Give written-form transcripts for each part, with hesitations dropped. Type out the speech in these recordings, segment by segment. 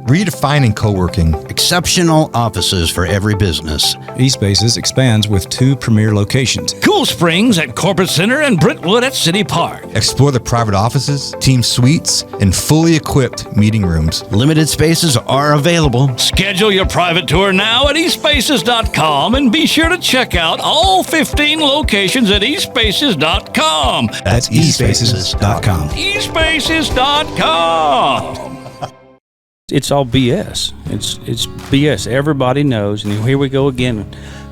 redefining co-working. Exceptional offices for every business. eSpaces expands with 2 premier locations. Cool Springs at Corporate Center and Brentwood at City Park. Explore the private offices, team suites, and fully equipped meeting rooms. Limited spaces are available. Schedule your private tour now at eSpaces.com and be sure to check out all 15 locations at eSpaces.com. That's eSpaces.com. eSpaces.com. It's all BS. It's BS. Everybody knows. And here we go again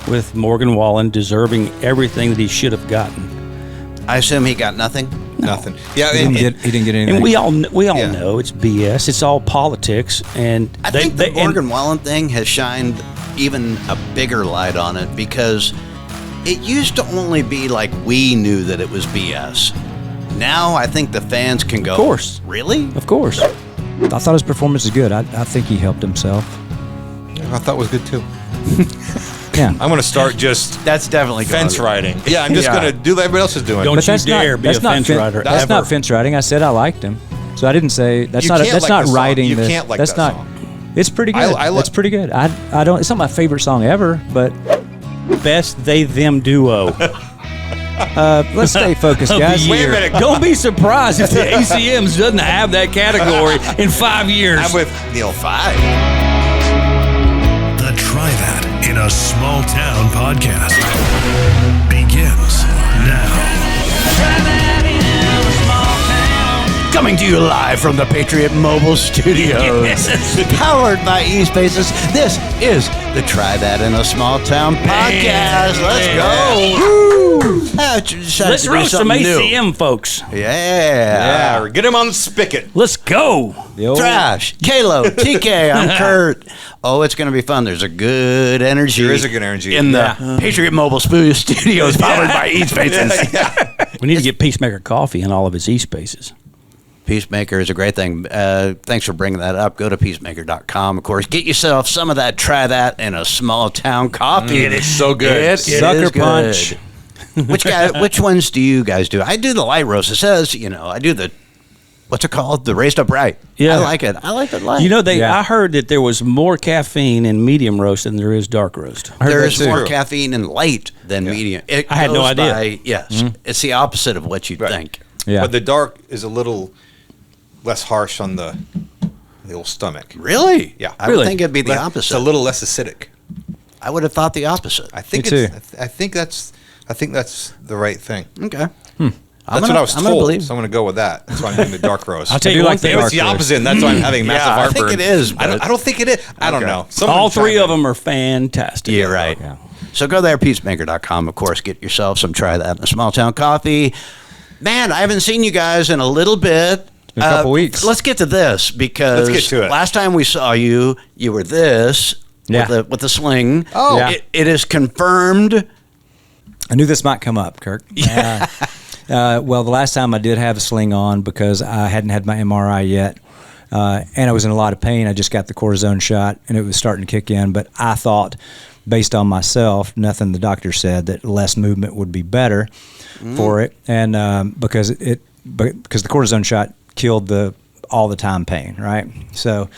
with Morgan Wallen deserving everything that he should have gotten. I assume he got nothing? Nothing. Yeah, He didn't get anything. And we all Yeah. know it's BS. It's all politics. And I think the Morgan Wallen thing has shined even a bigger light on it because it used to only be like we knew that it was BS. Now I think the fans can go, Of course. Really? Of course. I thought his performance was good. I think he helped himself. I thought it was good too. Yeah. I'm going to start just That's definitely fence riding. Yeah, I'm just Yeah. going to do what everybody else is doing. Don't But you that's dare not, be a that's not fence fin- rider That's ever. not fence riding. I said I liked him. So I didn't say that's You not can't that's like not the song. writing. You the, can't like that's that not. song. It's pretty good. It's pretty good. I don't. It's not my favorite song ever, but Best they them duo. let's stay focused, guys. Wait a minute. Don't be surprised if the ACMs doesn't have that category in 5 years. I'm with Neil. 5. The Try That in a Small Town podcast begins now. Coming to you live from the Patriot Mobile Studios. Powered by eSpaces. This is the Try That in a Small Town podcast. Let's go. Let's roast some ACM folks. Yeah. Get him on the spigot. Let's go. The old- Trash. Kalo, TK, I'm Kurt. Oh, it's going to be fun. There's a good energy. There is a good energy. in the Patriot Mobile Studios powered by eSpaces. We need to get Peacemaker Coffee in all of its eSpaces. Peacemaker is a great thing. Thanks for bringing that up. Go to peacemaker.com, of course. Get yourself some of that. Try that in a small town coffee. It is so good. It Sucker is good. punch. Which ones do you guys do? I do the light roast. It says, I do the, what's it called? The raised up right. Yeah. I like it. I like it light. You know, Yeah. I heard that there was more caffeine in medium roast than there is dark roast. there's that too. more caffeine in light than medium. It I had no goes idea. by- yes. It's the opposite of what you'd Right. think. Yeah. But the dark is a little less harsh on the old stomach. Really? Yeah. I would Really? think it'd be the It's opposite. a little less acidic. I would have thought the opposite. I think Me it's. I think that's the right thing. Okay. That's what I was I'm gonna told. believe. So I'm going to go with that. That's why I'm doing the dark roast. I'll tell I you do one like the thing. It's the dark roast. opposite, and that's why I'm having massive I heartburn. think it is, I but- don't think it is. I don't Okay. know. Someone All three chime of in. them are fantastic. Yeah, right. Yeah. So go there, peacemaker.com. Of course, get yourself some Try That in a Small Town coffee. Man, I haven't seen you guys in a little bit. been a couple weeks. Let's get to this because Let's get to it. last time we saw you, you were this Yeah. with the sling. Oh. Yeah. It is confirmed. I knew this might come up, Kirk. Well, the last time I did have a sling on because I hadn't had my MRI yet, and I was in a lot of pain. I just got the cortisone shot, and it was starting to kick in. But I thought, based on myself, nothing the doctor said, that less movement would be better for it, and because the cortisone shot killed all the time pain, right? So.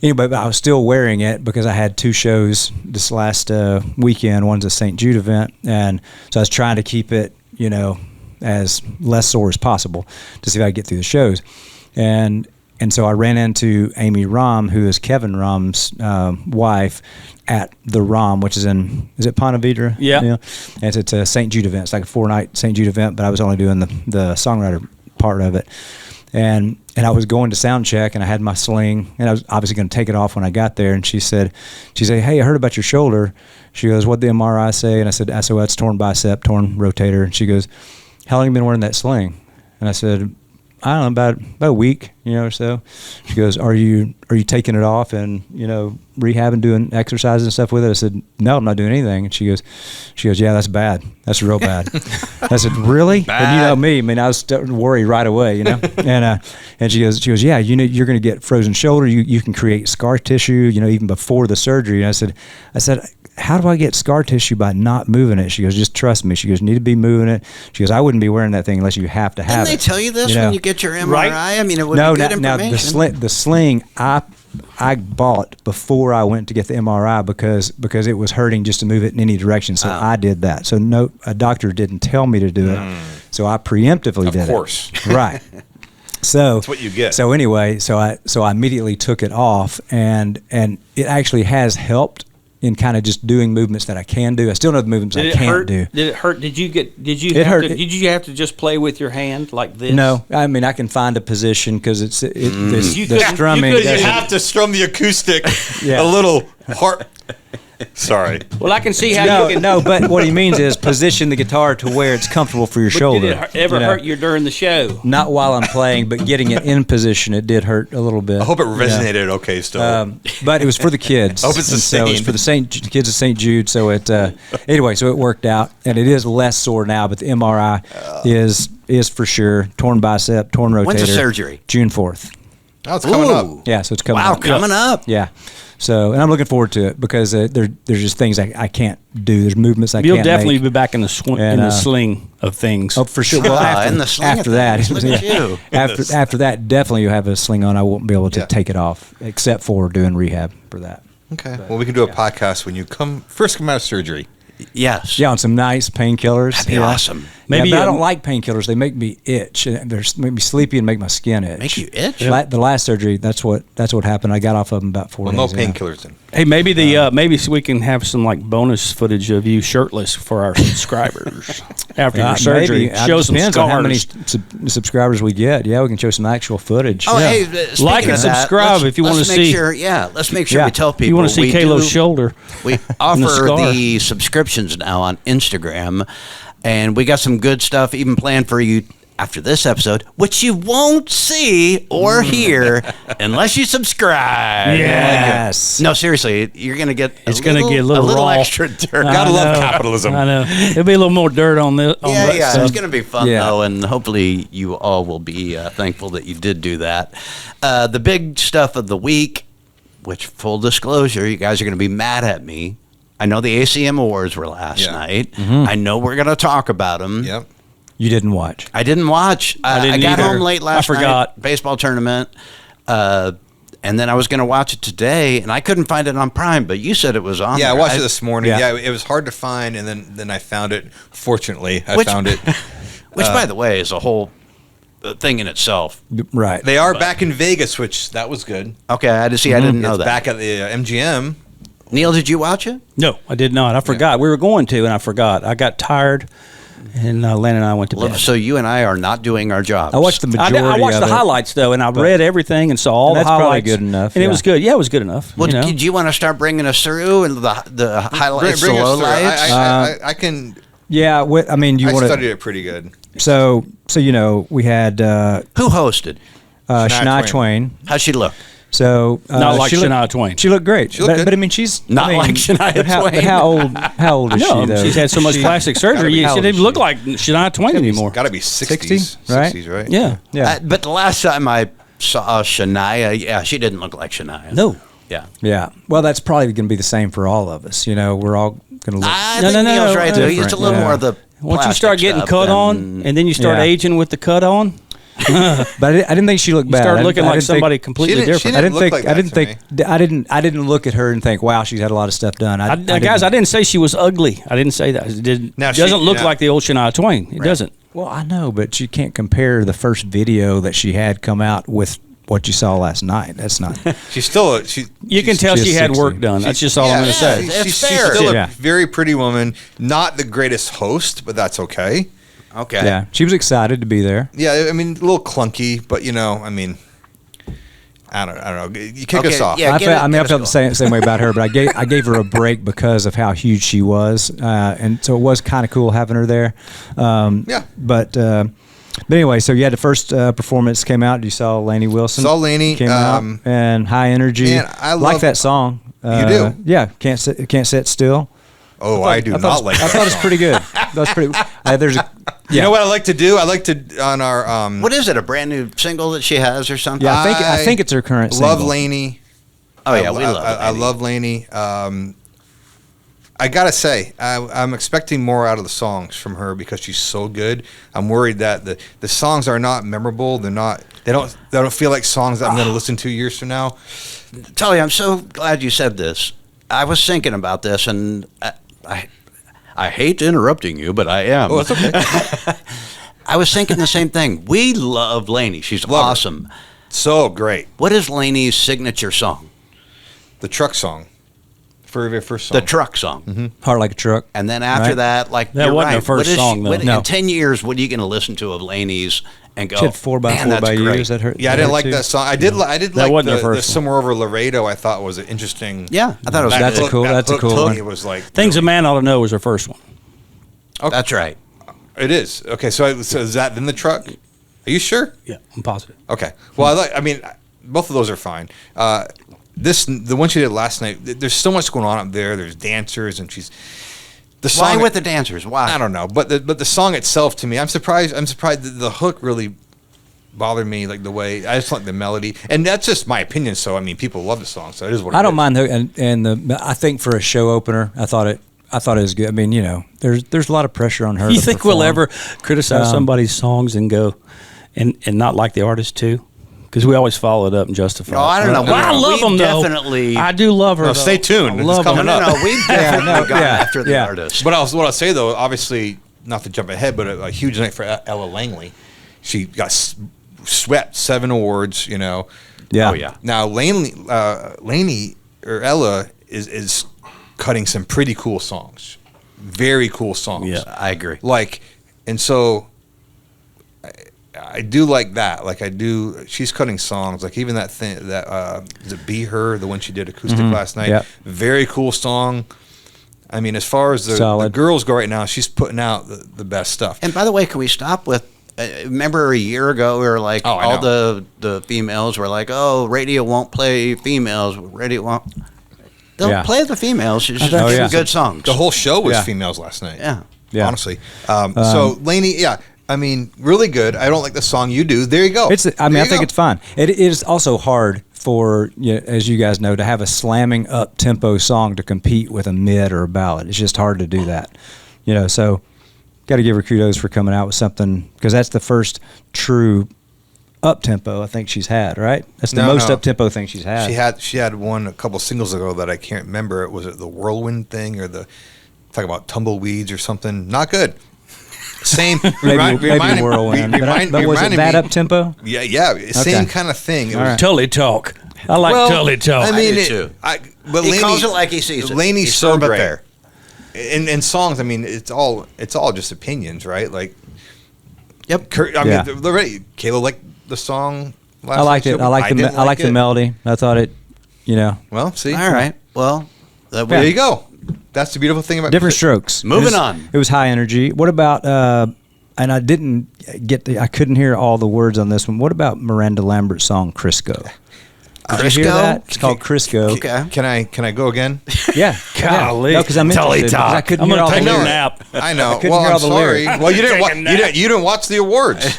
Anyway, but I was still wearing it because I had 2 shows this last weekend. One's a St. Jude event, and so I was trying to keep it, as less sore as possible to see if I could get through the shows. And so I ran into Amy Rom, who is Kevin Rom's wife, at the Rom, which is is it Ponte Vedra? Yeah. And it's a St. Jude event. It's like a 4-night St. Jude event, but I was only doing the songwriter part of it. And I was going to sound check, and I had my sling, and I was obviously going to take it off when I got there. And she said, "Hey, I heard about your shoulder." She goes, "What'd the MRI say?" And I said, "So that's torn bicep, torn rotator." And she goes, "How long have you been wearing that sling?" And I said, "I don't know, about a week, or so." She goes, "Are you taking it off and rehabbing, doing exercises and stuff with it?" I said, "No, I'm not doing anything." And she goes, "Yeah, that's bad. That's real bad." I said, "Really?" Bad. And you know me, I was starting to worry right away, And she goes, "Yeah, you're going to get frozen shoulder. You can create scar tissue, even before the surgery." And I said, how do I get scar tissue by not moving it? She goes, just trust me. She goes, you need to be moving it. She goes, I wouldn't be wearing that thing unless you have to have Didn't it. they tell you this know? when you get your MRI? Right. I mean, it would No, be good now information. the sling I bought before I went to get the MRI because it was hurting just to move it in any direction. So I did that. So no, a doctor didn't tell me to do it. So I preemptively did it. Of course. Right. So That's what you get. So anyway, so I immediately took it off, and it actually has helped in kind of just doing movements that I can do. I still know the movements I can't do. Did it hurt? Did you It hurt. Did you have to just play with your hand like this? No, I mean I can find a position because the couldn't- strumming. you You couldn't- have to strum the acoustic Yeah. a little hard. Sorry. Well, I can see how you can. No, but what he means is position the guitar to where it's comfortable for your But shoulder. did it ever hurt you during the show? Not while I'm playing, but getting it in position, it did hurt a little bit. I hope it resonated okay still. But it was for the kids. I hope it's the And so it was same. for the kids of St. Jude. So it anyway, so it worked out, and it is less sore now. But the MRI is for sure torn bicep, torn rotator. When's the surgery? June 4th. Oh, it's coming up. Yeah, so it's coming Wow, up. coming up. Yeah. So, and I'm looking forward to it because there's just things I can't do. There's movements I You'll can't definitely make. be back in the And, in the sling of things. Oh, for sure. Well, in the sling after of that, things. Look at you. after that, definitely you'll have a sling on. I won't be able to Yeah. take it off except for doing rehab for that. Okay. Well, we can do a podcast when you first come out of surgery. Yes. Yeah, on some nice painkillers. That'd be awesome. Maybe Maybe I a- don't like painkillers. They make me itch. They make me sleepy and make my skin itch. Make you itch? The last surgery, that's what happened. I got off of them about 4 Well, days. no ago. painkillers then. Hey, maybe maybe so we can have some like bonus footage of you shirtless for our subscribers after your surgery. Maybe. Show It some depends scars. on how many subscribers we get. Yeah, we can show some actual footage. Oh, Yeah. hey, speaking Like and of that, subscribe let's- if you wanna let's make see. Sure, let's make sure Yeah. we tell people. you want to see we Kalo's do- shoulder? We the offer scar. the subscriptions now on Instagram, and we got some good stuff even planned for you after this episode, which you won't see or hear unless you subscribe. Yes. No, seriously, you're gonna get. It's gonna get a little raw. extra dirt. I Gotta love know. capitalism. I know. There'll be a little more dirt on this. On Yeah, that yeah, stuff. it's going to be fun, Yeah. though, and hopefully you all will be thankful that you did do that. The big stuff of the week, which, full disclosure, you guys are going to be mad at me. I know the ACM Awards were last night. I know we're going to talk about them. Yep. You didn't watch. I didn't watch. I didn't I got either. home late last I forgot. night. Baseball tournament. And then I was going to watch it today, and I couldn't find it on Prime, but you said it was on Yeah, I there. watched it this morning. Yeah. Yeah. It was hard to find, and then I found it. Fortunately, I Which- found it. Which, by the way, is a whole thing in itself. Right. They are back in Vegas, which that was good. Okay, I didn't know It's that. back at the MGM. Neil, did you watch it? No, I did not. I forgot. We were going to, and I forgot. I got tired, and Len and I went to bed. So you and I are not doing our jobs. I watched the I majority watched of the it. highlights though, and I read everything and saw all And the that's probably highlights. good enough, and it yeah. was good. Yeah, it was good enough. Well, you know? do you want to start bringing us through and the highlights, Bring the us through. lowlights? I can. Yeah, I mean, you I want studied to. it pretty good. So we had Who hosted? Shania Twain. How'd she look? So Not like she looked- Shania Twain. She looked great. looked good. But I mean, she's Not like Shania but Twain. But how old is no, she though? she's had so much plastic surgery. how She old didn't is look she? like Shania Twain anymore. Got to be 60s, 60s, right? 60s, right? Yeah. Yeah. But the last time I saw Shania, she didn't look like Shania. No. Yeah. Yeah. Well, that's probably going to be the same for all of us. We're all going to look. I No, think no, Neil's no, right, though. He's a different, little yeah. more of the Once you plastic start getting stuff cut than- on, and then you start Yeah. aging with the cut on, But I didn't think she looked you bad. start I looking didn't like think- somebody completely She didn't- different. she I didn't look think. like I that didn't to think. I didn't look at her and think, "Wow, she's had a lot of stuff done." Guys, I didn't say she was ugly. I didn't say that. It Now, doesn't she- look now- like the old Shania Twain. It doesn't. Well, I know, but you can't compare the first video that she had come out with what you saw last night. That's not. She's still. You can tell she's she had 60. work done. That's just all I'm going to say. It's She's fair. still Yeah. a very pretty woman. Not the greatest host, but that's okay. Okay. Yeah, she was excited to be there. Yeah, I mean, a little clunky, but I mean, I don't know. You kick Okay, us off. yeah. I get felt, it- I mean, I get us felt the same way about her, but I gave her a break because of how huge she was, and so it was kind of cool having her there. Yeah. But anyway, so you had the first performance came out. You saw Lainey Wilson. Saw Lainey, came out and high energy. man, I like love- that song. You do? Yeah. Can't sit still. Oh, I do not like I that thought it was song. pretty good. That was pretty. There's a. You know what I like to do? I like to on our What is it? A brand new single that she has or something? Yeah, I think it's her current love single. Lainey. Oh yeah, we love. I love Lainey. I gotta say, I'm expecting more out of the songs from her because she's so good. I'm worried that the songs are not memorable. They don't feel like songs that I'm going to listen to years from now. Tully, I'm so glad you said this. I was thinking about this, and I hate interrupting you, but I am. Oh, it's okay. I was thinking the same thing. We love Lainey. She's awesome. So great. What is Lainey's signature song? The truck song. Very first song. The truck song. Mm-hmm. Heart Like a Truck. And then after that, like, That you're wasn't right. her first song, though. No. In 10 years, what are you going to listen to of Lainey's and go, She had 4x4 man, that's by great. You. Is that her? Yeah, I didn't like that song. I did like That the wasn't her first one. Somewhere Over Laredo. I thought was an interesting. Yeah, I thought it was That's good. a cool- that's a cool one. It was like Things a Man Ought to Know was her first one. That's right. It is okay. So is that in the truck? Are you sure? Yeah, I'm positive. Okay. Well, I mean, both of those are fine. The one she did last night. There's so much going on up there. There's dancers, and she's the song. Why with the dancers? Why? I don't know, but the song itself, to me, I'm surprised that the hook really bothered me, like the way I just like the melody, and that's just my opinion. So I mean, people love the song, so it is what I it don't is. mind the I think for a show opener, I thought it was good. I mean, there's a lot of pressure on her. You to think we'll perform. ever criticize somebody's songs and go and not like the artist too? Because we always follow it up and justify. No, I don't know. Well, I love We them though. definitely- I do love her. No, though. stay tuned. I It's love coming them. up. No, we've definitely gone after the yeah. artist. But what I'll say though, obviously, not to jump ahead, but a huge night for Ella Langley. She got swept 7 awards. Yeah. Oh, yeah. Now Lainey or Ella is cutting some pretty cool songs, very cool songs. Yeah. I agree. And so I do like that. Like I do, she's cutting songs. Like even that thing that is it Be Her, the one she did acoustic last night. Yep. Very cool song. I mean, as far as the Solid. girls go right now, she's putting out the best stuff. And by the way, can we stop with? Remember a year ago, we were like, Oh, I all know. the females were like, oh, radio won't play females. Radio won't. They'll Yeah. play the females. She's just Oh, getting yeah. good songs. The whole show was Yeah. females last night. Yeah. Yeah. Honestly. So Lainey, yeah, I mean, really good. I don't like the song you do. There you go. I think it's fine. It is also hard for, as you guys know, to have a slamming up tempo song to compete with a mid or a ballad. It's just hard to do that. So got to give her kudos for coming out with something, because that's the first true up tempo I think she's had. Right? That's the most No. up tempo thing she's had. She had one a couple singles ago that I can't remember. Was it the Whirlwind thing or talk about tumbleweeds or something? Not good. Same. Maybe Whirlwind. But was it that up tempo? Yeah. Same kind of thing. It All was, right. Tully talk. I like Tully talk. I mean, do too. but He calls it like he sees it. Lainey's He's so firm but great. fair. In songs, I mean, it's all just opinions, right? Like, Yep. Kurt, I Yeah. mean, Kayla liked the song. Last I liked night, it. so I liked didn't I liked the it. melody. I thought it. Well, see, All right. Well, there you go. That's the beautiful thing about Different strokes. Moving It was- on. It was high energy. What about? And I didn't I couldn't hear all the words on this one. What about Miranda Lambert's song "Crisco"? Did you hear Crisco? that? It's called Crisco. Okay. Can I go again? Yeah. Golly. No, because I'm Tully interested. because I talk. couldn't I'm hear gonna all the take a lyrics. nap. I know. couldn't Well, hear I'm all the sorry. lyrics. Well, you didn't. Take a nap. You didn't watch the awards.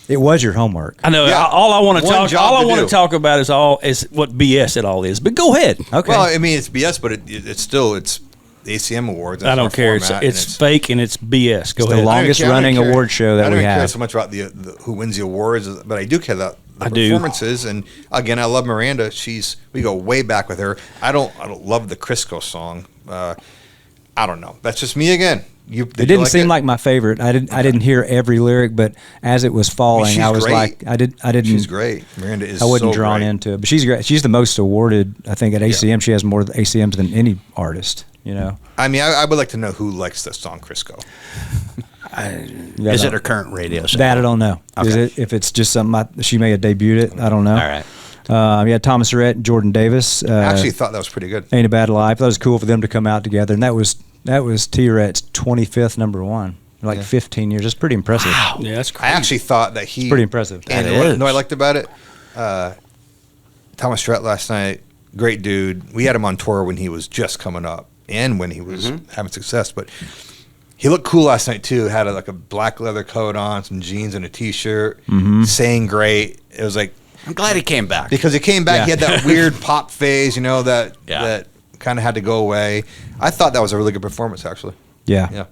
It was your homework. I know. Yeah. All I want to One talk. job All I to want do. to talk about is what BS it all is. But go ahead. Okay. Well, I mean, it's BS, but it's still the ACM Awards. I That's don't our care. format, It's and fake and it's BS. Go the ahead. long- longest running award show that I don't we care have. so much about the who wins the awards, but I do care about the I do. performances. And again, I love Miranda. We go way back with her. I don't love the Crisco song. I don't know. That's just me again. It didn't seem like my favorite. I didn't hear every lyric, but as it was falling, she's I was great. like, I didn't. She's great. Miranda is. I wasn't so drawn great. into it, but she's great. She's the most awarded, I think, at ACM. She has more ACMs than any artist. I mean, I would like to know who likes the song Crisco. Is it her current radio show? That I don't know. Okay. If it's just something she may have debuted it, I don't know. All right. We had Thomas Rhett and Jordan Davis. I actually thought that was pretty good. Ain't a Bad Life. That was cool for them to come out together, and that was T. Rhett's 25th number one. Like 15 years. It's pretty impressive. Yeah, that's I crazy. actually thought that he Pretty impressive. And That you is. know what I liked about it? Thomas Rhett last night, great dude. We had him on tour when he was just coming up and when he was having success. But he looked cool last night too. Had a black leather coat on, some jeans and a t-shirt. Sang great. It was like I'm glad he came back. because he came back. Yeah. He had that weird pop phase, that Yeah. that kind of had to go away. I thought that was a really good performance, actually. Yeah.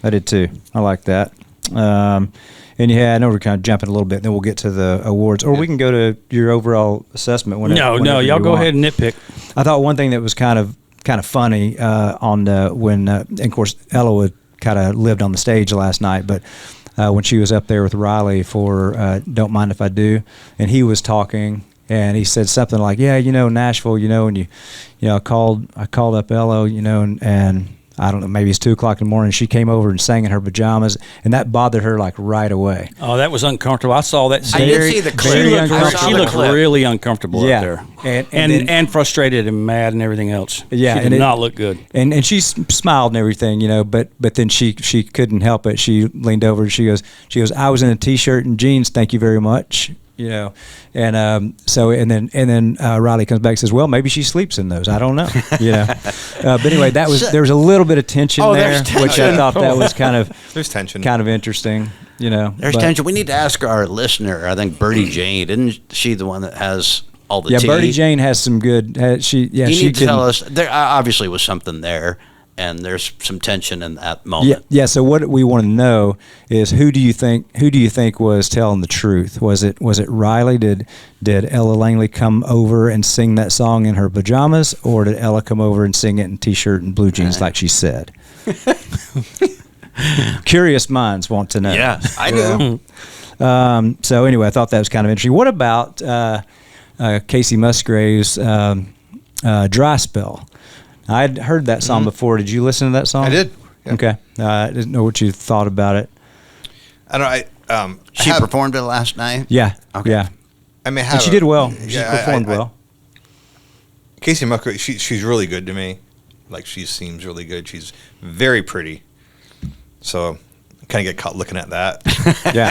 I did too. I like that. And I know we're kind of jumping a little bit, then we'll get to the awards. Or we can go to your overall assessment. No, y'all go ahead and nitpick. I thought one thing that was kind of funny when, and of course, Ella kind of lived on the stage last night, but when she was up there with Riley for Don't Mind If I Do, and he was talking, and he said something like, yeah, Nashville, and I called up Ella, and I don't know, maybe it's 2 o'clock in the morning. She came over and sang in her pajamas, and that bothered her like right away. Oh, that was uncomfortable. I saw that. I did see the clip. She looked really uncomfortable up there, and frustrated and mad and everything else. Yeah, she did not look good. And she smiled and everything, but then she couldn't help it. She leaned over and she goes, I was in a t-shirt and jeans. Thank you very much. And then Riley comes back and says, well, maybe she sleeps in those. I don't know. But anyway, there was a little bit of tension there, which I thought that was there's tension, kind of interesting. There's tension. We need to ask our listener. I think Birdie Jane, isn't she the one that has all the tea? Birdie Jane has some good. She need to tell us. There obviously was something there. And there's some tension in that moment. Yeah. So what we want to know is who do you think was telling the truth? Was it Riley? Did Ella Langley come over and sing that song in her pajamas, or did Ella come over and sing it in t-shirt and blue jeans like she said? Curious minds want to know. Yeah, I do. So anyway, I thought that was kind of interesting. What about Casey Musgrave's Dry Spell? I'd heard that song before. Did you listen to that song? I did. Yeah. Okay. I didn't know what you thought about it. I don't know. She performed it last night? Yeah. Okay. Yeah. I mean, she did well. She performed well. Casey Musgrave, she's really good to me. Like, she seems really good. She's very pretty. So I kind of get caught looking at that. Yeah.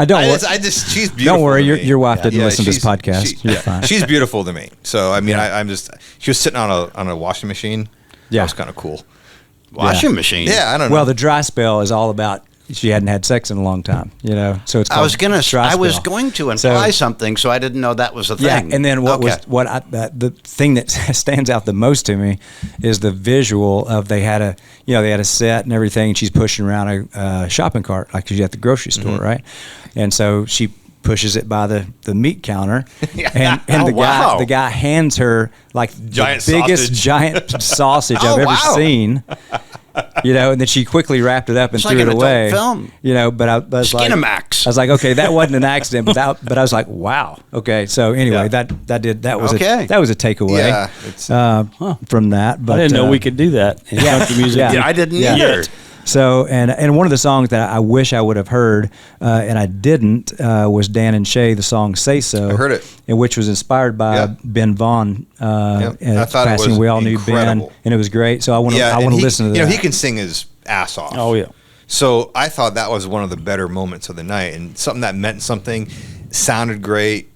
She's beautiful. Don't worry, to me. your wife didn't listen to this podcast. You're fine. She's beautiful to me. So I mean, she was sitting on a washing machine. Yeah, that was kind of cool. Washing machine. Yeah, I don't know. Well, the dry spell is all about she hadn't had sex in a long time. So it's called I was going to imply something, so I didn't know that was a thing. Yeah, and then the thing that stands out the most to me is the visual of they had a set and everything, and she's pushing around a shopping cart like she's at the grocery store, right? And so she pushes it by the meat counter, and the guy hands her like giant the biggest giant sausage I've ever seen. And then she quickly wrapped it up and threw it away. Film. But I was Skinamax. I was like, okay, that wasn't an accident, but I was like, wow. Okay, so anyway, that was a takeaway. From that. But I didn't know we could do that in country music. Yeah, I didn't either. So, and one of the songs that I wish I would have heard, and I didn't, was Dan and Shay, the song "Say So." I heard it, and which was inspired by Ben Vaughn. I thought passing. it was We all incredible. knew Ben, and it was great. So I want to listen to that. He can sing his ass off. Oh yeah. So I thought that was one of the better moments of the night, and something that meant something, sounded great.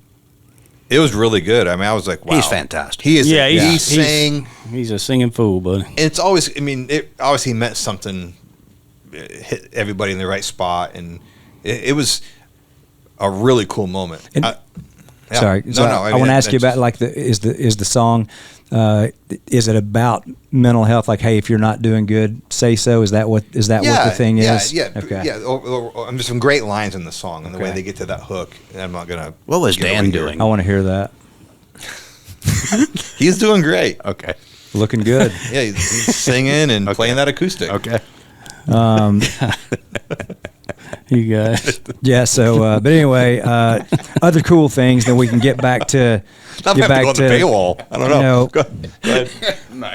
It was really good. I mean, I was like, wow. He's fantastic. He is. Yeah, he sang. He's a singing fool, buddy. It's always, it obviously meant something, hit everybody in the right spot, and it was a really cool moment. Sorry. I want to ask you about is the song, is it about mental health? Like, hey, if you're not doing good, say so. Is that what the thing is? Yeah. Okay. Yeah. There's some great lines in the song, and the way they get to that hook. And I'm not gonna. What was Dan doing? I want to hear that. He's doing great. Okay. Looking good. Yeah, he's singing and playing that acoustic. Okay. You guys. Yeah. So, but anyway, other cool things. Then we can get back to. Not get back to the paywall. I don't know. Go ahead.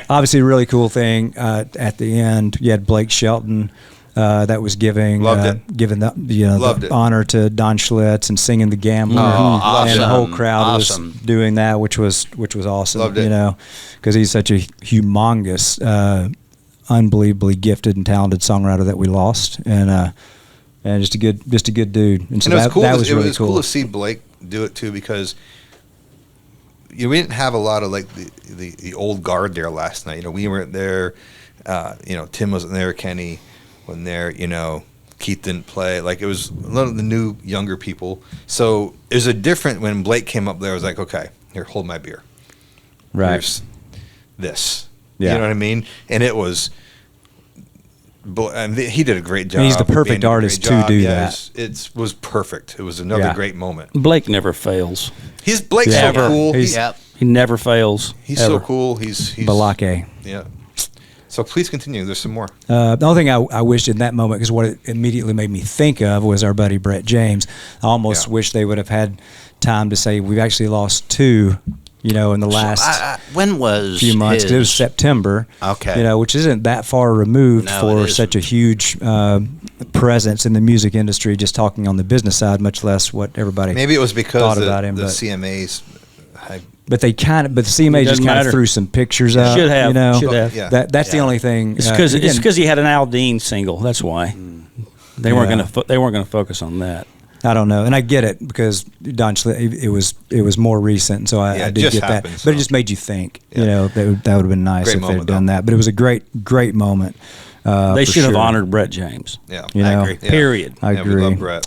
Obviously, a really cool thing at the end. You had Blake Shelton. That was giving the honor to Don Schlitz and singing The Gambler, awesome. and the whole crowd was doing that, which was awesome. Loved it. Because he's such a humongous, unbelievably gifted and talented songwriter that we lost, and just a good dude. And so it was cool. That was really cool to see Blake do it too, because we didn't have a lot of the old guard there last night. We weren't there. Tim wasn't there. Kenny wasn't there. Keith didn't play. It was a lot of the new younger people. So there's a different when Blake came up there. I was like, okay, here, hold my beer. Right. this. Yeah. You know what I mean? And it was. And he did a great job. And he's the perfect artist to do that. It was perfect. It was another great moment. Blake never fails. Blake's so cool. He never fails. He's so cool. He's Balake. Yeah. So please continue. There's some more. The only thing I wished in that moment, because what it immediately made me think of was our buddy Brett James. I almost wish they would have had time to say we've actually lost 2. In the last when was few months. It was September. Okay. Which isn't that far removed for such a huge presence in the music industry. Just talking on the business side, much less what everybody maybe it was because thought about him. The CMAs. But the CMA just kind of threw some pictures up. Should have. Yeah. That's the only thing. It's because he had an Aldine single. That's why they weren't going to focus on that. I don't know, and I get it because Don it was more recent, and so I did get that. But it just made you think. That would have been nice if they'd done that. But it was a great moment. They should have honored Brett James. Yeah, I agree. Period. I agree. We love Brett.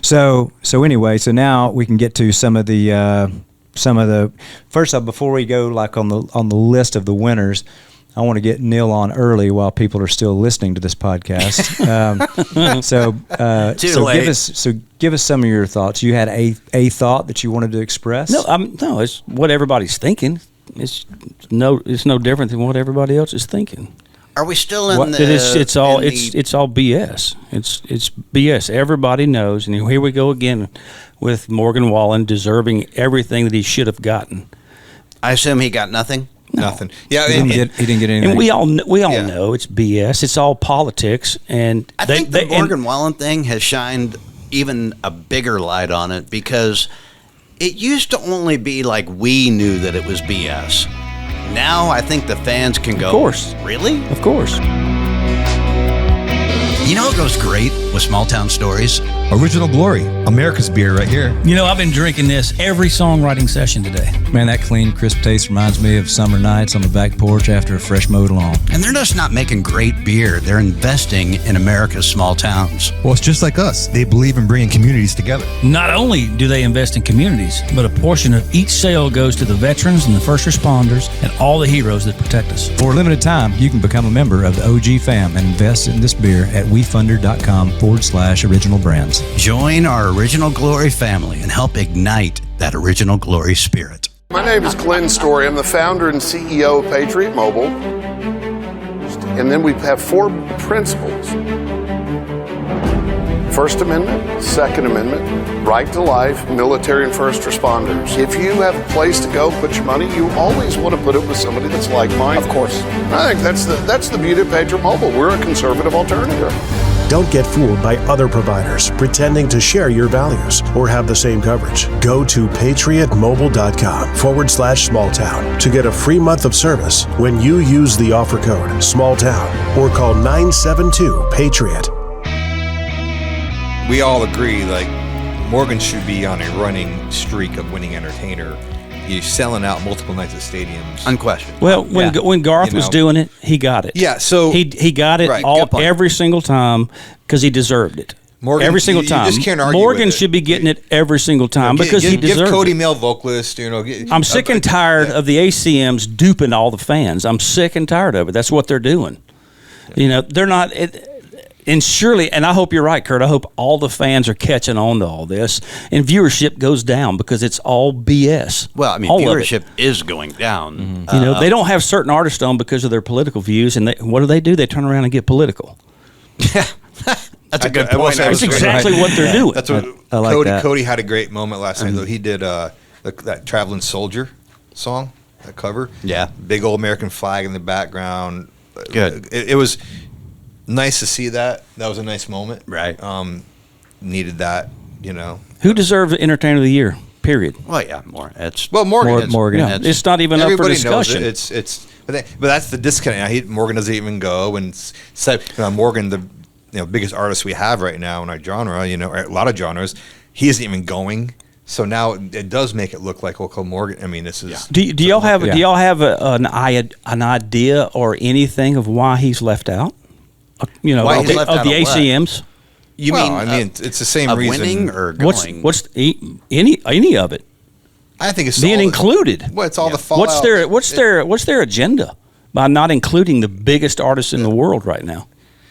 So anyway, so now we can get to some of the first off, before we go like on the list of the winners. I want to get Neil on early while people are still listening to this podcast. Give us some of your thoughts. You had a thought that you wanted to express? No, it's what everybody's thinking. It's no different than what everybody else is thinking. Are we still in It's all BS. It's BS. Everybody knows, and here we go again with Morgan Wallen deserving everything that he should have gotten. I assume he got nothing. Nothing. Yeah, he didn't get anything. And we all know it's BS. It's all politics, and I think the Morgan Wallen thing has shined even a bigger light on it because it used to only be like we knew that it was BS. Now I think the fans can go, of course, really? Of course. You know what goes great with small town stories? Original Glory, America's beer right here. I've been drinking this every songwriting session today. Man, that clean, crisp taste reminds me of summer nights on the back porch after a fresh mowed lawn. And they're just not making great beer. They're investing in America's small towns. Well, it's just like us. They believe in bringing communities together. Not only do they invest in communities, but a portion of each sale goes to the veterans and the first responders and all the heroes that protect us. For a limited time, you can become a member of the OG fam and invest in this beer at wefunder.com/original brands. Join our Original Glory family and help ignite that Original Glory spirit. My name is Glenn Story. I'm the founder and CEO of Patriot Mobile. And then we have 4 principles. First Amendment, Second Amendment, right to life, military and first responders. If you have a place to go put your money, you always want to put it with somebody that's like-minded. Of course. I think that's the beauty of Patriot Mobile. We're a conservative alternative. Don't get fooled by other providers pretending to share your values or have the same coverage. Go to patriotmobile.com/smalltown to get a free month of service when you use the offer code SMALLTOWN or call 972-PATRIOT. We all agree, like, Morgan should be on a running streak of winning entertainer. You're selling out multiple nights at stadiums. Unquestioned. Well, when Garth was doing it, he got it. Yeah, so he got it every single time because he deserved it. Morgan, every single time. You just can't argue Morgan with it. should be getting it every single time because he deserves Give Cody it. male vocalist, I'm sick and tired of the ACMs duping all the fans. I'm sick and tired of it. That's what they're doing. They're not. And surely, and I hope you're right, Kurt, I hope all the fans are catching on to all this, and viewership goes down because it's all BS. Well, I mean, all viewership is going down. Mm-hmm. They don't have certain artists on because of their political views, and what do? They turn around and get political. That's a good point. That's exactly what they're doing. That's what I like that. Cody had a great moment last night, though. He did that Traveling Soldier song, that cover. Yeah. Big old American flag in the background. Good. It was nice to see that. That was a nice moment. Right. Needed that, Who deserves the Entertainer of the Year? Period. Well, yeah, Morgan. Morgan. Yeah, it's not even up for discussion. Knows it. But that's the disconnect. Morgan doesn't even go, and Morgan, the biggest artist we have right now in our genre, a lot of genres, he isn't even going. So now it does make it look like Morgan. I mean, this is. Do y'all have an idea or anything of why he's left out? Of the ACMs. You mean? I mean, it's the same reason. Winning or going? What's any of it? I think it's being included. Well, it's all the fallout. What's their agenda by not including the biggest artists in the world right now?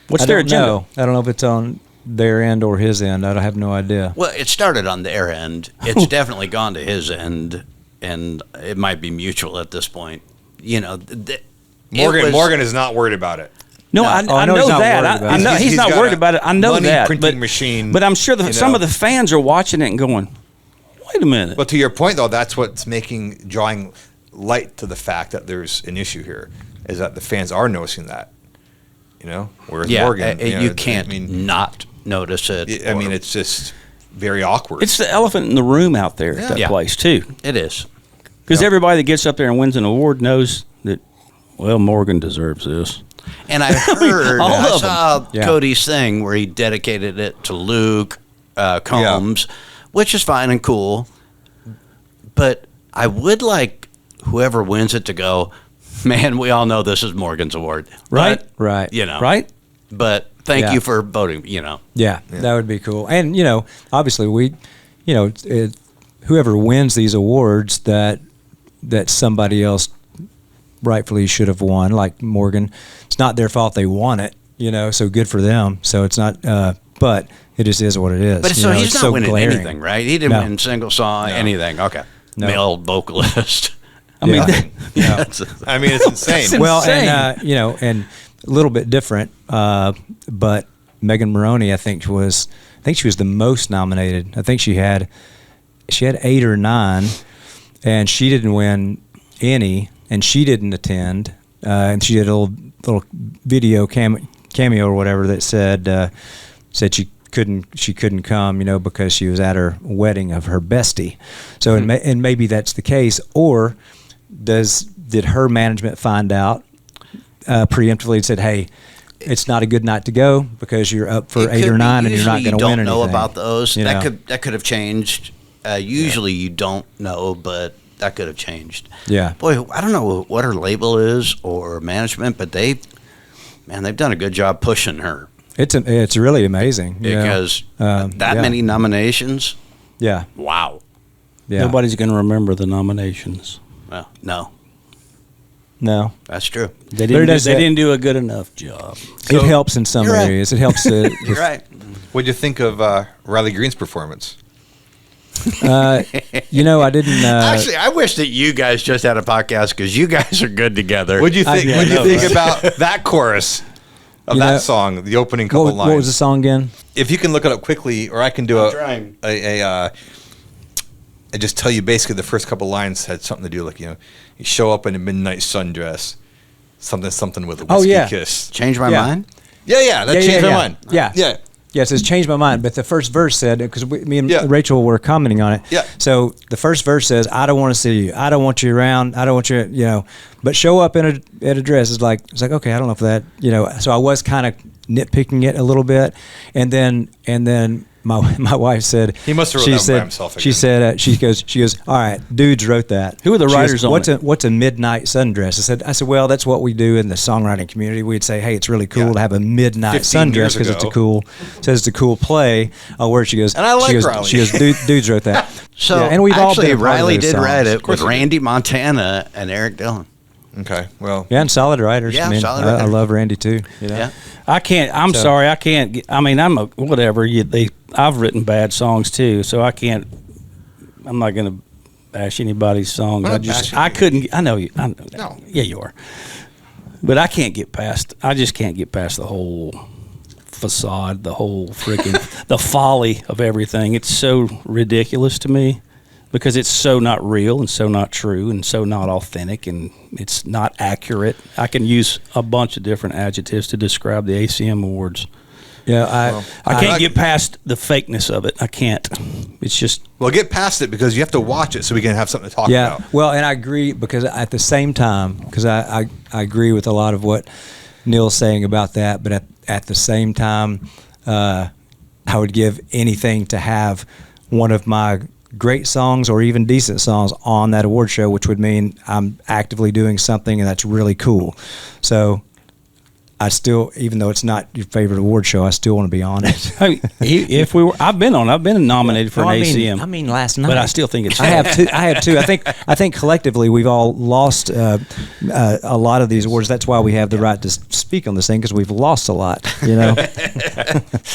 What's their agenda? I don't know if it's on their end or his end. I have no idea. Well, it started on their end. It's definitely gone to his end, and it might be mutual at this point. You know, Morgan is not worried about it. No, I know that. I know he's not worried about it. I know that. Printing machine. But I'm sure some of the fans are watching it and going, "Wait a minute." But to your point, though, that's what's drawing light to the fact that there's an issue here, is that the fans are noticing that. You know, whereas Morgan, you can't not notice it. I mean, it's just very awkward. It's the elephant in the room out there at that place too. It is. Because everybody that gets up there and wins an award knows that, well, Morgan deserves this. And I heard, I saw Yeah. Cody's thing where he dedicated it to Luke Combs, which is fine and cool. But I would like whoever wins it to go, man, we all know this is Morgan's award. Right? But, Right. You know. Right? But thank Yeah. you for voting, you know. Yeah, that would be cool. And, obviously whoever wins these awards that somebody else rightfully should have won, like Morgan, it's not their fault they won it, so good for them. So it's not, but it just is what it is. But so he's not winning glaring. anything, right? He didn't win single song, anything. Okay. No. Male vocalist. I mean, I mean, it's insane. Well, insane. and and a little bit different, but Megan Moroney, I think she was the most nominated. I think she had 8 or 9, and she didn't win any, and she didn't attend, and she did a little video cameo or whatever that said she couldn't come, because she was at her wedding of her bestie. So and maybe that's the case, or did her management find out preemptively and said, hey, it's not a good night to go because you're up for 8 or 9 and you're not going to win anything. You don't know about those. You know? That could have changed. Usually you don't know, but that could have changed. Yeah. Boy, I don't know what her label is or management, but they've done a good job pushing her. It's really amazing Because many nominations. Yeah. Wow. Yeah. nobody's going to remember the nominations. Well, no, That's true. They didn't do a good enough job. It helps in some You're right. areas. It helps. You're right. What'd you think of Riley Green's performance? I didn't. Actually, I wish that you guys just had a podcast because you guys are good together. What'd you think? yeah, What'd you no, think right. about that chorus of that song? The opening couple lines. What was the song again? If you can look it up quickly, or I can do I just tell you basically the first couple lines had something to do like you show up in a midnight sundress, something with a whiskey kiss. Change my Yeah. mind? Yeah, that changed my mind. Yeah. Yeah, it says change my mind, but the first verse said, because me and Rachel were commenting on it. Yeah. So the first verse says, I don't want to see you. I don't want you around. I don't want you, but show up at a dress. It's like, okay, I don't know if that, so I was kind of nitpicking it a little bit. And then my wife said, He must have wrote that by himself She again. said, she goes, all right, dudes wrote that. Who are the She writers goes, on it? What's a midnight sundress? I said, well, that's what we do in the songwriting community. We'd say, hey, it's really cool to have a midnight 15 years sundress because ago. it's a cool play. Where she goes, And I like Riley. She goes, dudes wrote that. So and we've all actually, been a part of Riley those did songs. write it Of course with he did. Randy Montana and Eric Dillon. Okay, well. Yeah, and solid writers. Yeah, I mean, solid I writers. love Randy too. Yeah. I can't. I'm sorry. I can't. I'm a whatever. I've written bad songs too, so I can't. I'm not going to bash anybody's songs. I'm not bashing I you. couldn't. I know you. No. Yeah, you are. But I can't get past. I just can't get past the whole facade, the whole freaking the folly of everything. It's so ridiculous to me because it's so not real and so not true and so not authentic and it's not accurate. I can use a bunch of different adjectives to describe the ACM Awards. Yeah, I can't get past the fakeness of it. I can't. It's just Well, get past it because you have to watch it so we can have something to talk Yeah, about. well, and I agree because at the same time, because I agree with a lot of what Neil's saying about that, but at the same time, I would give anything to have one of my great songs or even decent songs on that award show, which would mean I'm actively doing something and that's really cool. So I still, even though it's not your favorite award show, I still want to be on it. I've been nominated for an ACM. I mean, last night, but I still think it's. I have two. I think collectively we've all lost a lot of these awards. That's why we have the right to speak on this thing, because we've lost a lot. You know,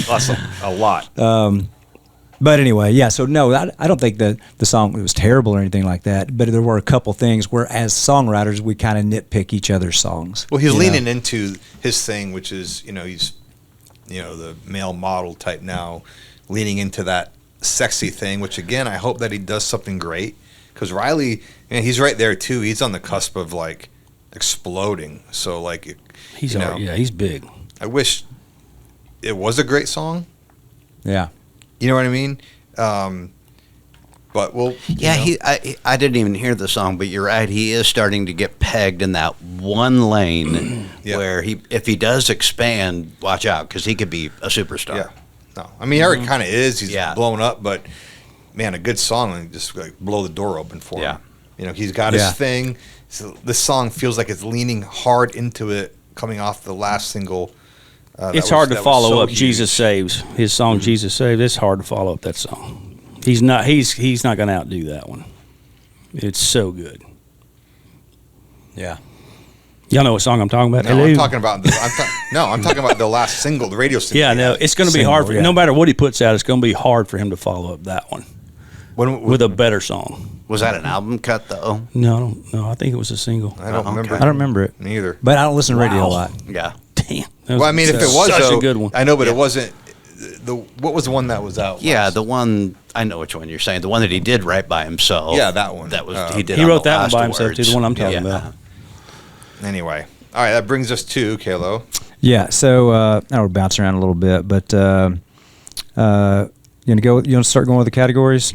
lost a lot. But anyway, yeah. So no, I don't think that the song was terrible or anything like that. But there were a couple things where, as songwriters, we kind of nitpick each other's songs. Well, he's leaning into his thing, which is, he's, the male model type now, leaning into that sexy thing. Which again, I hope that he does something great, because Riley, he's right there too. He's on the cusp of like exploding. So like, he's big. I wish it was a great song. Yeah. You know what I mean? But well, I didn't even hear the song, but you're right. He is starting to get pegged in that one lane where if he does expand, watch out, because he could be a superstar. Yeah. No, I mean, Eric kind of is. He's blown up, but man, a good song and just like blow the door open for him. He's got his thing. So this song feels like it's leaning hard into it, coming off the last single. It's hard to follow up. Jesus Saves, his song "Jesus Saves." It's hard to follow up that song. He's not going to outdo that one. It's so good. Yeah. Y'all know what song I'm talking about? No, I'm talking about the last single, the radio single. Yeah, no, it's going to be hard for no matter what he puts out. It's going to be hard for him to follow up that one with a better song. Was that an album cut though? No, I think it was a single. I don't remember. I don't remember it neither. But I don't listen to radio a lot. Yeah. Damn. Well, I mean, if it was such a good one, I know, but it wasn't. What was the one that was out? Yeah, the one, I know which one you're saying. The one that he did write by himself. Yeah, that one. That was he wrote that one by himself too. The one I'm talking about. Anyway, all right, that brings us to Kalo. Yeah, so now we're bouncing around a little bit, but you want to start going with the categories?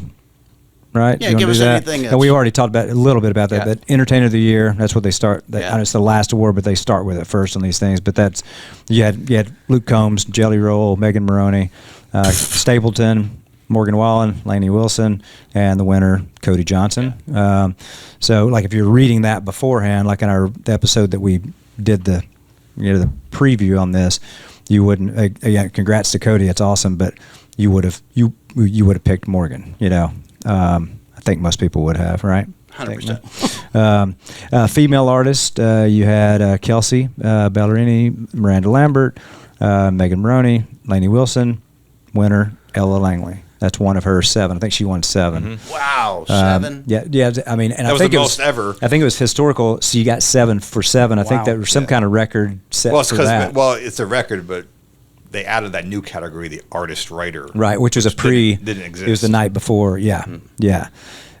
Right? Yeah, give us anything. And we already talked about a little bit about that. But Entertainer of the Year, that's what they start. I know it's the last award, but they start with it first on these things. But that's you had Luke Combs, Jelly Roll, Megan Moroney, Stapleton, Morgan Wallen, Lainey Wilson, and the winner Cody Johnson. So like if you're reading that beforehand, like in the episode that we did the preview on this, you wouldn't. Congrats to Cody, it's awesome, but you would have picked Morgan. I think most people would have, right? 100%. Female artist, you had Kelsey Ballerini, Miranda Lambert, Megan Moroney, Lainey Wilson, winner Ella Langley. That's one of her 7. I think she won 7. Mm-hmm. Wow, 7? Yeah. I mean, and that was the most ever. I think it was historical. So you got 7 for 7. I think that was some kind of record set for that. Well, it's a record, but they added that new category, the artist writer, right? Which was didn't exist. It was the night before. Yeah, yeah.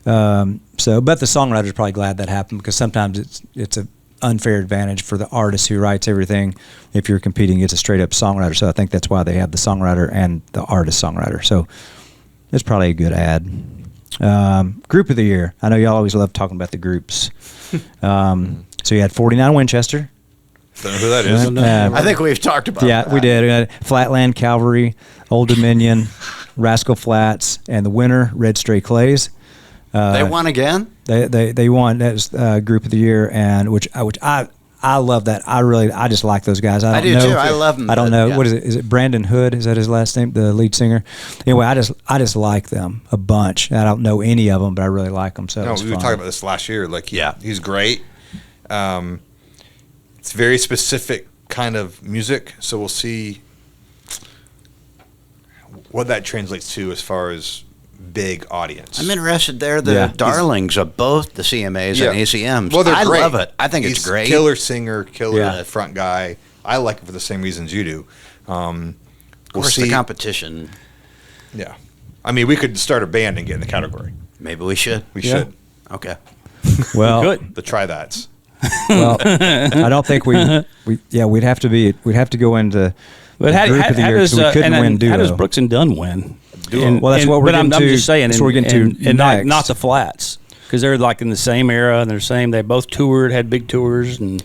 But the songwriter's probably glad that happened, because sometimes it's an unfair advantage for the artist who writes everything. If you're competing against a straight up songwriter, so I think that's why they have the songwriter and the artist songwriter. So it's probably a good ad. Group of the year. I know y'all always love talking about the groups. So you had 49 Winchester. Don't know who that is. I think we've talked about that. Yeah, we did. We had Flatland Cavalry, Old Dominion, Rascal Flatts, and the winner, Red Stray Clays. They won again? They won. That was Group of the Year, and which I love that. I just like those guys. I do too. I love them. I don't know. What is it? Is it Brandon Hood? Is that his last name? The lead singer. Anyway, I just like them a bunch. I don't know any of them, but I really like them. So we were talking about this last year. Like, he's great. It's very specific kind of music, so we'll see what that translates to as far as big audience. I'm interested. They're the darlings of both the CMAs and ACMs. Well, they're great. I love it. I think it's great. Killer singer, killer front guy. I like it for the same reasons you do. Of course, the competition. Yeah. I mean, we could start a band and get in the category. Maybe we should. We should. Okay. Well, the Try-That's. Well, I don't think we'd have to go into group of the year, because we couldn't win duo. How does Brooks and Dunn win? Well, that's what we're getting to. I'm just saying, that's what we're getting to next. Not the Flats, because they're like in the same era and they both toured, had big tours, and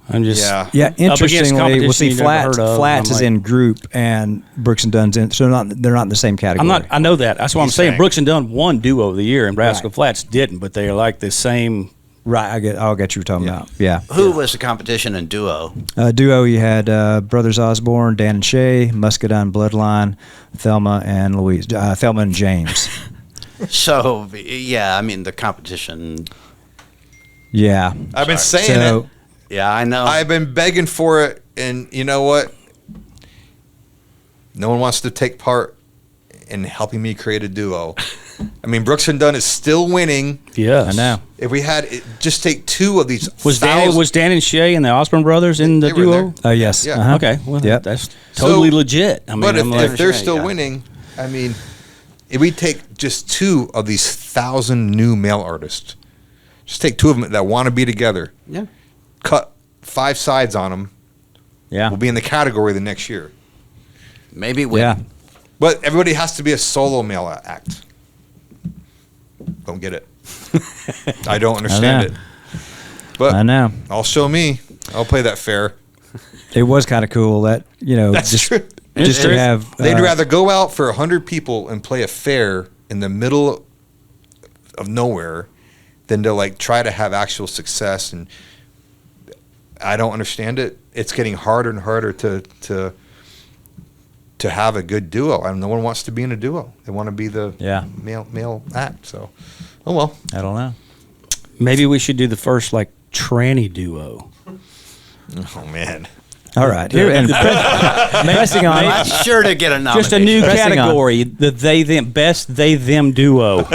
I'm just Interestingly, we'll see Flats is in group and Brooks and Dunn's in, so they're not in the same category. I know that. That's what I'm saying. Brooks and Dunn won duo of the year, and Rascal Flatts didn't, but they're like the same Right, I get what you're talking about. Yeah. Who was the competition in duo? Duo, you had Brothers Osborne, Dan and Shay, Muscadine Bloodline, Thelma and Louise, Thelma and James. So, yeah, I mean, the competition. Yeah. I've been saying it. Yeah, I know. I've been begging for it, and you know what? No one wants to take part in helping me create a duo. I mean, Brooks and Dunn is still winning. Yes. I know. If we had just take two of these, Was Dan and Shay and the Osborne brothers in the They were duo? there. Yes. Yeah. Uh-huh. Okay, well, Yep. that's totally legit. I mean, But I'm if they're Shay, still yeah. winning, I mean, if we take just two of these 1,000 new male artists, just take two of them that want to be together, Yeah. cut 5 sides on them, Yeah. we'll be in the category the next year. Maybe win. Yeah. But everybody has to be a solo male act. Don't get it. I don't understand it. But I know. I'll show me. I'll play that fair. It was kind of cool that, That's just, true. just to have. They'd rather go out for 100 people and play a fair in the middle of nowhere than to like try to have actual success. And I don't understand it. It's getting harder and harder to have a good duo. And no one wants to be in a duo. They want to be the male act. So, oh well. I don't know. Maybe we should do the first like tranny duo. Oh man. All right. Here and pressing on. I'm sure to get a nomination. Just a new Pressing on. category: the best they them duo.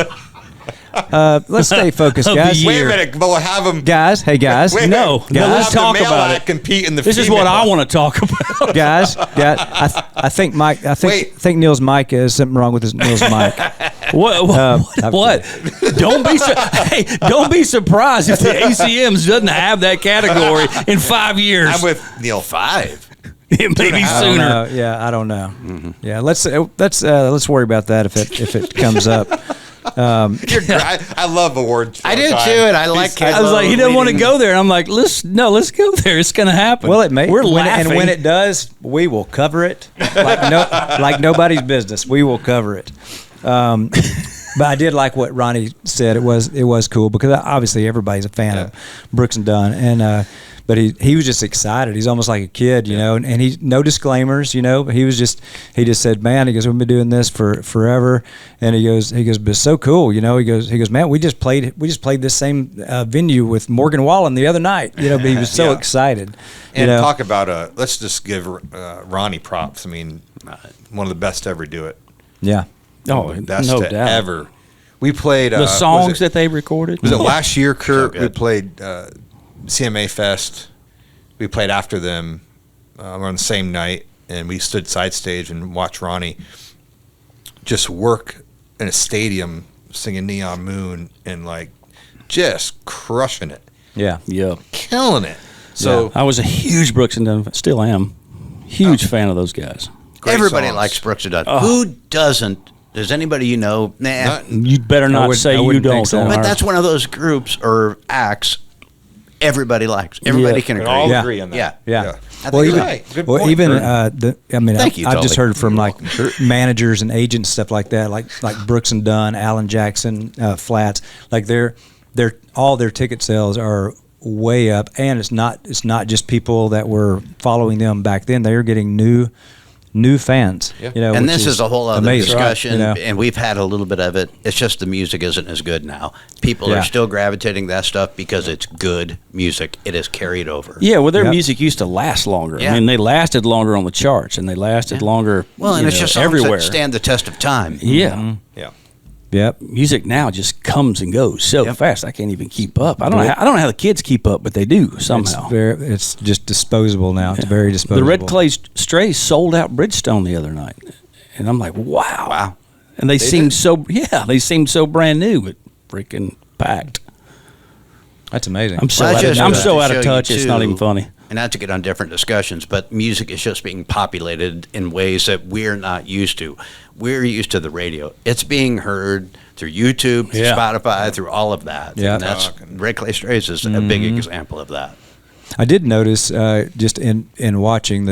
Let's stay focused, Of the guys. year. Wait a minute. We'll have them. Guys, hey guys, Wait, No, guys, let's have the talk male about act it. compete in the This is female. what I want to talk about. guys. I think Mike. I Wait. think Neil's mic is something wrong with Neil's mic. What? Don't be surprised if the ACMs doesn't have that category in 5 years. I'm with Neil. 5. Maybe I don't sooner. know. Yeah, I don't know. Yeah, let's worry about that if it comes up. I love awards. I do too, and I like I was like, he doesn't want to go there. And I'm like, let's go there. It's going to happen. Well, it may. We're when laughing. and when it does, we will cover it like nobody's business. We will cover it. But I did like what Ronnie said. It was cool because obviously everybody's a fan of Brooks and Dunn, and but he was just excited. He's almost like a kid, you know, and he no disclaimers, you know. But he just said, man, he goes, we've been doing this for forever, and he goes, but it's so cool, you know. He goes, man, we just played this same venue with Morgan Wallen the other night, you know. But he was so excited. And talk about let's just give Ronnie props. I mean, one of the best to ever do it. Yeah. Oh, Best no to doubt. ever. We played The songs that they recorded. Was it last year, Kurt? So We good. played CMA Fest. We played after them on the same night, and we stood side stage and watched Ronnie just work in a stadium singing Neon Moon and like just crushing it, Yeah. Yeah. killing it. So I was a huge Brooks and Dunn, still am, huge fan of those guys. great Everybody songs. likes Brooks and Dunn. Who doesn't? Does anybody you know? Nah. Not- You'd better not would- say I you wouldn't think don't. so. on But our- that's one of those groups or acts everybody likes. Everybody can agree. all Yeah. agree on that. Yeah. Yeah. I Well, think even, you're right. Good well, point, even Kurt. Thank you, I've just Toby. heard from like managers and agents stuff like that, like Brooks and Dunn, Alan Jackson, Flats. Like all their ticket sales are way up, and it's not just people that were following them back then. They are getting new fans. Yeah. You know, And which this is a whole other amazing, discussion, you know? and we've had a little bit of it. It's just the music isn't as good now. People Yeah. are still gravitating that stuff because it's good music. It is carried over. Yeah, well, their Yep. music used to last longer. Yeah. I mean, they lasted longer on the charts, and they lasted longer. Well, and you it's know, just songs everywhere. that stand the test of time. Yeah, Yeah. Yep. music now just comes and goes so fast. I can't even keep up. I don't know how the kids keep up, but they do somehow. It's just disposable now. It's very disposable. The Red Clay Strays sold out Bridgestone the other night, and I'm like, wow. And they seemed they seemed so brand new, but freaking packed. That's amazing. I'm so Well, out that's of, just I'm goes so to out show of you, touch. It's not too, even funny. And not to get on different discussions, but music is just being populated in ways that we're not used to. We're used to the radio. It's being heard through YouTube, through Yeah. Spotify, through all of that. Yeah. And that's Red Clay Strays is a big example of that. I did notice just in watching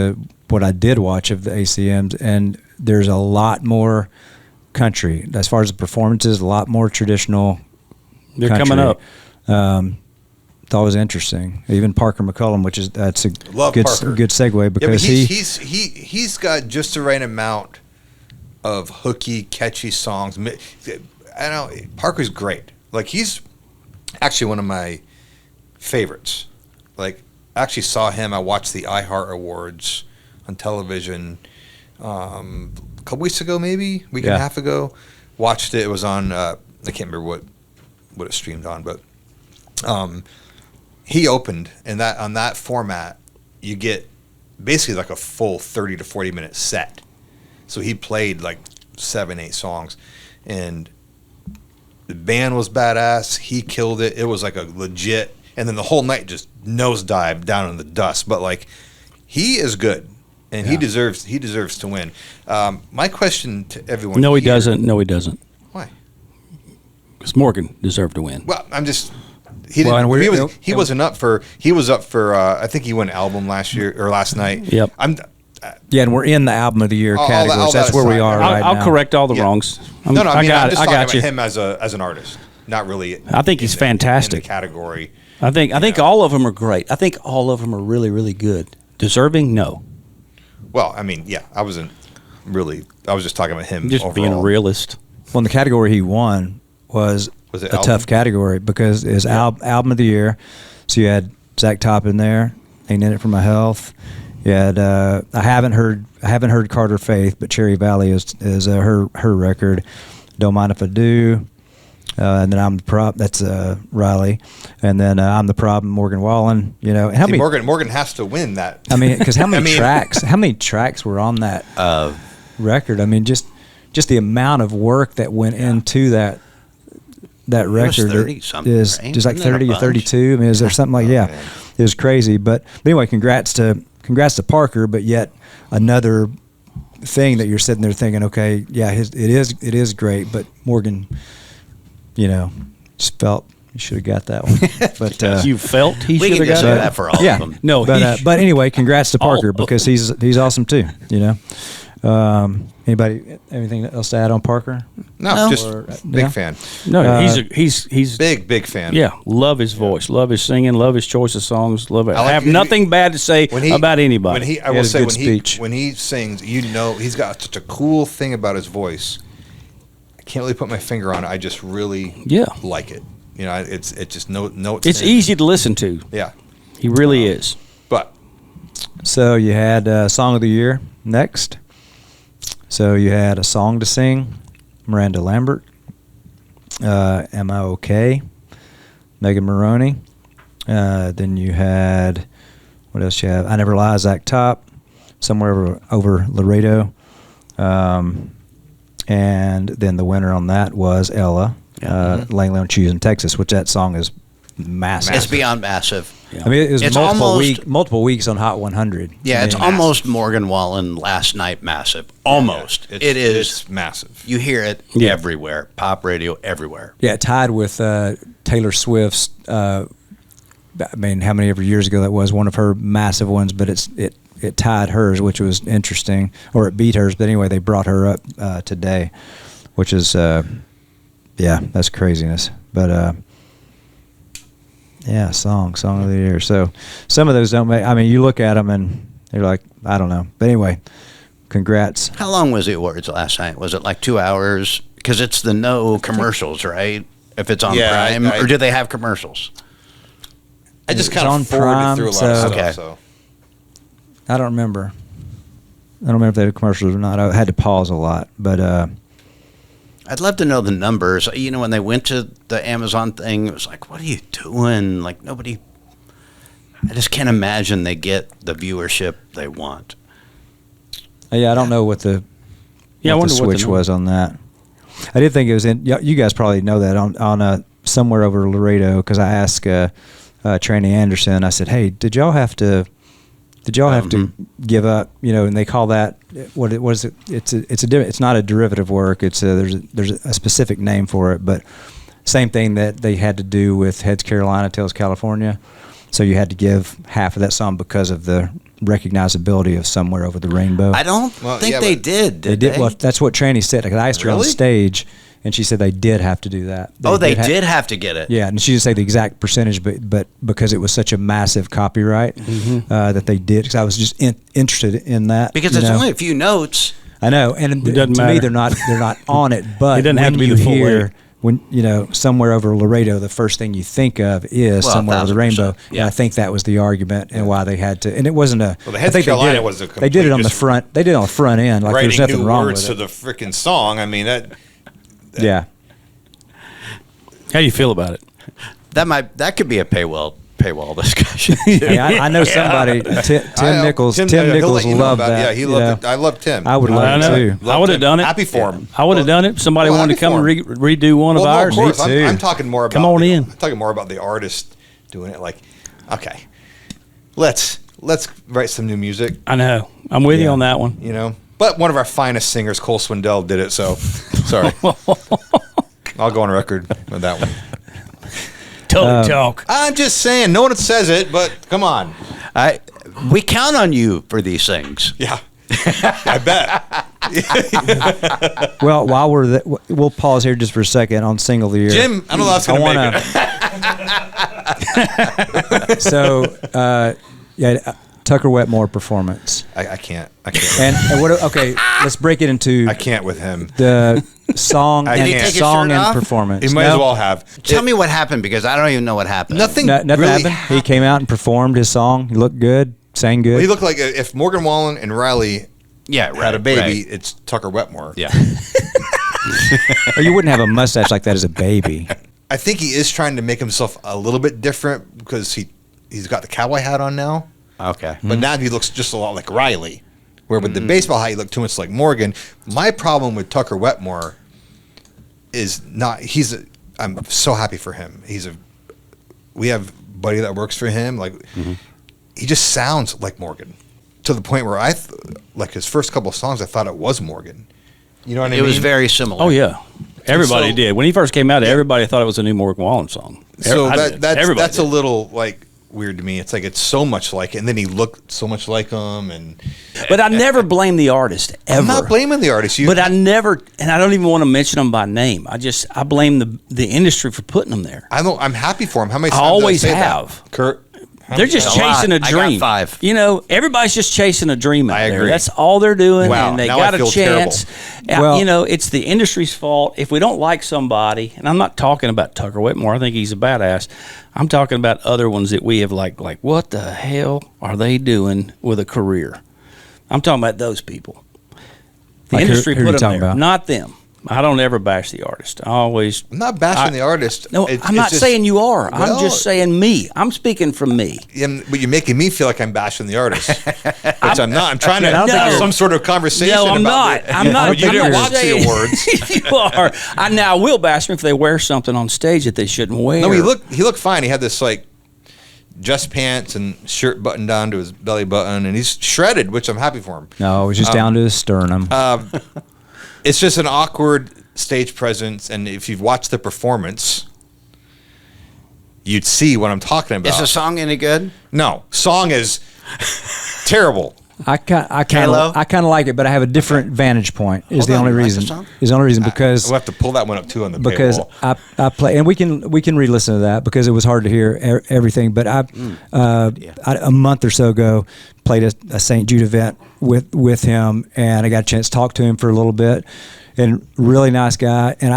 what I did watch of the ACMs, and there's a lot more country as far as the performances, a lot more traditional. They're country. coming up. thought was interesting. Even Parker McCollum, which is that's a Love good Parker. good segue because he's got just the right amount of hooky, catchy songs. I know Parker's great. Like he's actually one of my favorites. Like I actually saw him. I watched the iHeart Awards on television a couple weeks ago, maybe week and a half ago. Watched it. It was on. I can't remember what it streamed on, but he opened, and that on that format, you get basically like a full 30 to 40 minute set. So he played like 7-8 songs, and the band was badass. He killed it. It was like a legit, and then the whole night just nosedived down in the dust. But like, he is good, and he deserves to win. My question to everyone: No, he doesn't. No, he doesn't. Why? Because Morgan deserved to win. Well, I'm just. He wasn't up for. He was up for. I think he won album last year or last night. Yep. Yeah, and we're in the album of the year category. all So that's that where we aside, are right now. I'll correct all the wrongs. I mean, I'm just talking about you. him as an artist, not really. I think he's fantastic. In the category. I think all of them are great. I think all of them are really, really good. Deserving, no. Well, I mean, yeah, I wasn't really. I was just talking about him. Just overall. being a realist. Well, in the category he won was it a album? tough category because his album of the year. So you had Zach Top in there. Ain't in it for my health. You had I haven't heard Carter Faith, but Cherry Valley is her record. Don't Mind If I Do. And then I'm the prop. That's Riley. And then I'm the problem. Morgan Wallen. You know, and Morgan has to win that. I mean, because how many tracks? How many tracks were on that record? I mean, just the amount of work that went into that record 30 is right? just like Isn't there 30 a or 32. I mean, is there something like it was crazy. But anyway, congrats to Parker. But yet another thing that you're sitting there thinking, okay, yeah, it is great. But Morgan, you know, just felt you should have got that one. But you felt he we should can have just got do that. that for all of them. No, but anyway, congrats to Parker because he's awesome too. You know. Anybody anything else to add on Parker? No, just big fan. No, he's big fan. Yeah, love his voice, love his singing, love his choice of songs, love it. I have like nothing bad to say about anybody. I will say when he sings, you know, he's got such a cool thing about his voice. I can't really put my finger on it. I just really like it. You know, it's just notes. It's easy to listen to. Yeah, he really is. But so you had Song of the Year next. So you had A Song to Sing, Miranda Lambert, Am I Okay, Megan Moroney. Then you had, what else you have? I Never Lie, Zach Top, Somewhere Over Laredo. And then the winner on that was Ella Langley on Choosing Texas, which that song is massive. It's beyond massive. Yeah. I mean, it was multiple weeks on Hot 100. Yeah, it's almost Morgan Wallen last night massive. Almost. Yeah, it's massive. You hear it everywhere. Pop radio everywhere. Yeah, tied with Taylor Swift's. I mean, how many ever years ago that was one of her massive ones, but it tied hers, which was interesting, or it beat hers. But anyway, they brought her up today, which is that's craziness. But yeah, song of the year. So some of those don't make. I mean, you look at them and you're like, I don't know. But anyway, congrats. How long was the awards last night? Was it like 2 hours? Because it's the no commercials, right? If it's on Prime, or do they have commercials? I just kind of forwarded through a lot of stuff. So I don't remember. I don't remember if they had commercials or not. I had to pause a lot, but. I'd love to know the numbers. You know, when they went to the Amazon thing, it was like, what are you doing? Like, nobody... I just can't imagine they get the viewership they want. Yeah, I don't know what the switch was on that. I did think it was in... You guys probably know that on Somewhere Over Laredo, because I asked Tranny Anderson, I said, hey, did y'all have to give up, you know, and they call that what is it? It's not a derivative work. There's a specific name for it, but same thing that they had to do with Heads Carolina, Tails California. So you had to give half of that song because of the recognizability of Somewhere Over the Rainbow. I don't think they did. They did. Well, that's what Tranny said. I asked her on stage, And she said they did have to do that. They did have to get it. Yeah, and she didn't say the exact percentage, but because it was such a massive copyright that they did. Because I was just interested in that. Because it's only a few notes. I know, and to me they're not on it. But it doesn't have to be the full weight. When somewhere over Laredo, the first thing you think of is somewhere over the rainbow. Yeah. And I think that was the argument and why they had to. And it wasn't a. Well, the Head Carolina was a. They did it on the front. They did it on the front end. Like there's nothing wrong with it. Writing new words to the freaking song. I mean that. Yeah. How do you feel about it? That could be a paywall discussion. Yeah, I know somebody. Tim Nichols. Tim Nichols loved that. Yeah, he loved it. I loved Tim. I would love it too. I would have done it. Happy for him. I would have done it. Somebody wanted to come and redo one of ours. Of course. I'm talking more about. Come on in. I'm talking more about the artist doing it. Like, okay, let's write some new music. I know. I'm with you on that one. But one of our finest singers, Cole Swindell, did it. So sorry. I'll go on record with that one. Talk. I'm just saying, no one says it, but come on. We count on you for these things. Yeah, I bet. Well, while we'll pause here just for a second on Single of the Year. Jim, I don't know how it's going to make it. So, Tucker Wetmore performance. I can't. And okay, let's break it into. I can't with him. The song and performance. He might as well have. Tell me what happened because I don't even know what happened. Nothing really happened. He came out and performed his song. He looked good, sang good. Well, he looked like if Morgan Wallen and Riley had a baby, right. it's Tucker Wetmore. Yeah. Or you wouldn't have a mustache like that as a baby. I think he is trying to make himself a little bit different because he's got the cowboy hat on now. Okay. But now he looks just a lot like Riley. Where with the baseball hat, he looked too much like Morgan. My problem with Tucker Wetmore is not. I'm so happy for him. We have a buddy that works for him. Like he just sounds like Morgan to the point where like his first couple of songs, I thought it was Morgan. You know what I mean? It was very similar. Oh yeah. Everybody did. When he first came out, everybody thought it was a new Morgan Wallen song. So that's a little like weird to me. It's like it's so much like it, and then he looked so much like him. But I never blame the artist ever. I'm not blaming the artist. But I never, and I don't even want to mention them by name. I blame the industry for putting them there. I'm happy for him. How many times I always did I say have. That? Kurt. They're just chasing a dream. I got 5. Everybody's just chasing a dream out there. agree. That's all they're doing, Wow, and they now got I a feel chance. Well, It's the industry's fault if we don't like somebody. And I'm not talking about Tucker Wetmore. I think he's a badass. I'm talking about other ones that we have like what the hell are they doing with a career? I'm talking about those people. The industry put them there, not them. I don't ever bash the artist. I'm not bashing the artist. No, I'm not saying you are. I'm just saying me. I'm speaking from me. But you're making me feel like I'm bashing the artist, which I'm not. I'm trying to have some sort of conversation. No, I'm not. I'm not. You didn't watch the awards. You are. I will bash them if they wear something on stage that they shouldn't wear. No, he looked fine. He had this like just pants and shirt buttoned down to his belly button, and he's shredded, which I'm happy for him. No, it was just down to his sternum. It's just an awkward stage presence, and if you've watched the performance, you'd see what I'm talking about. Is the song any good? No, song is terrible. I kind of like it, but I have a different vantage point. Is the only reason because we'll have to pull that one up too on the because paywall. I play, and we can re-listen to that because it was hard to hear everything. But I a month or so ago played a St. Jude event with him, and I got a chance to talk to him for a little bit. And really nice guy, and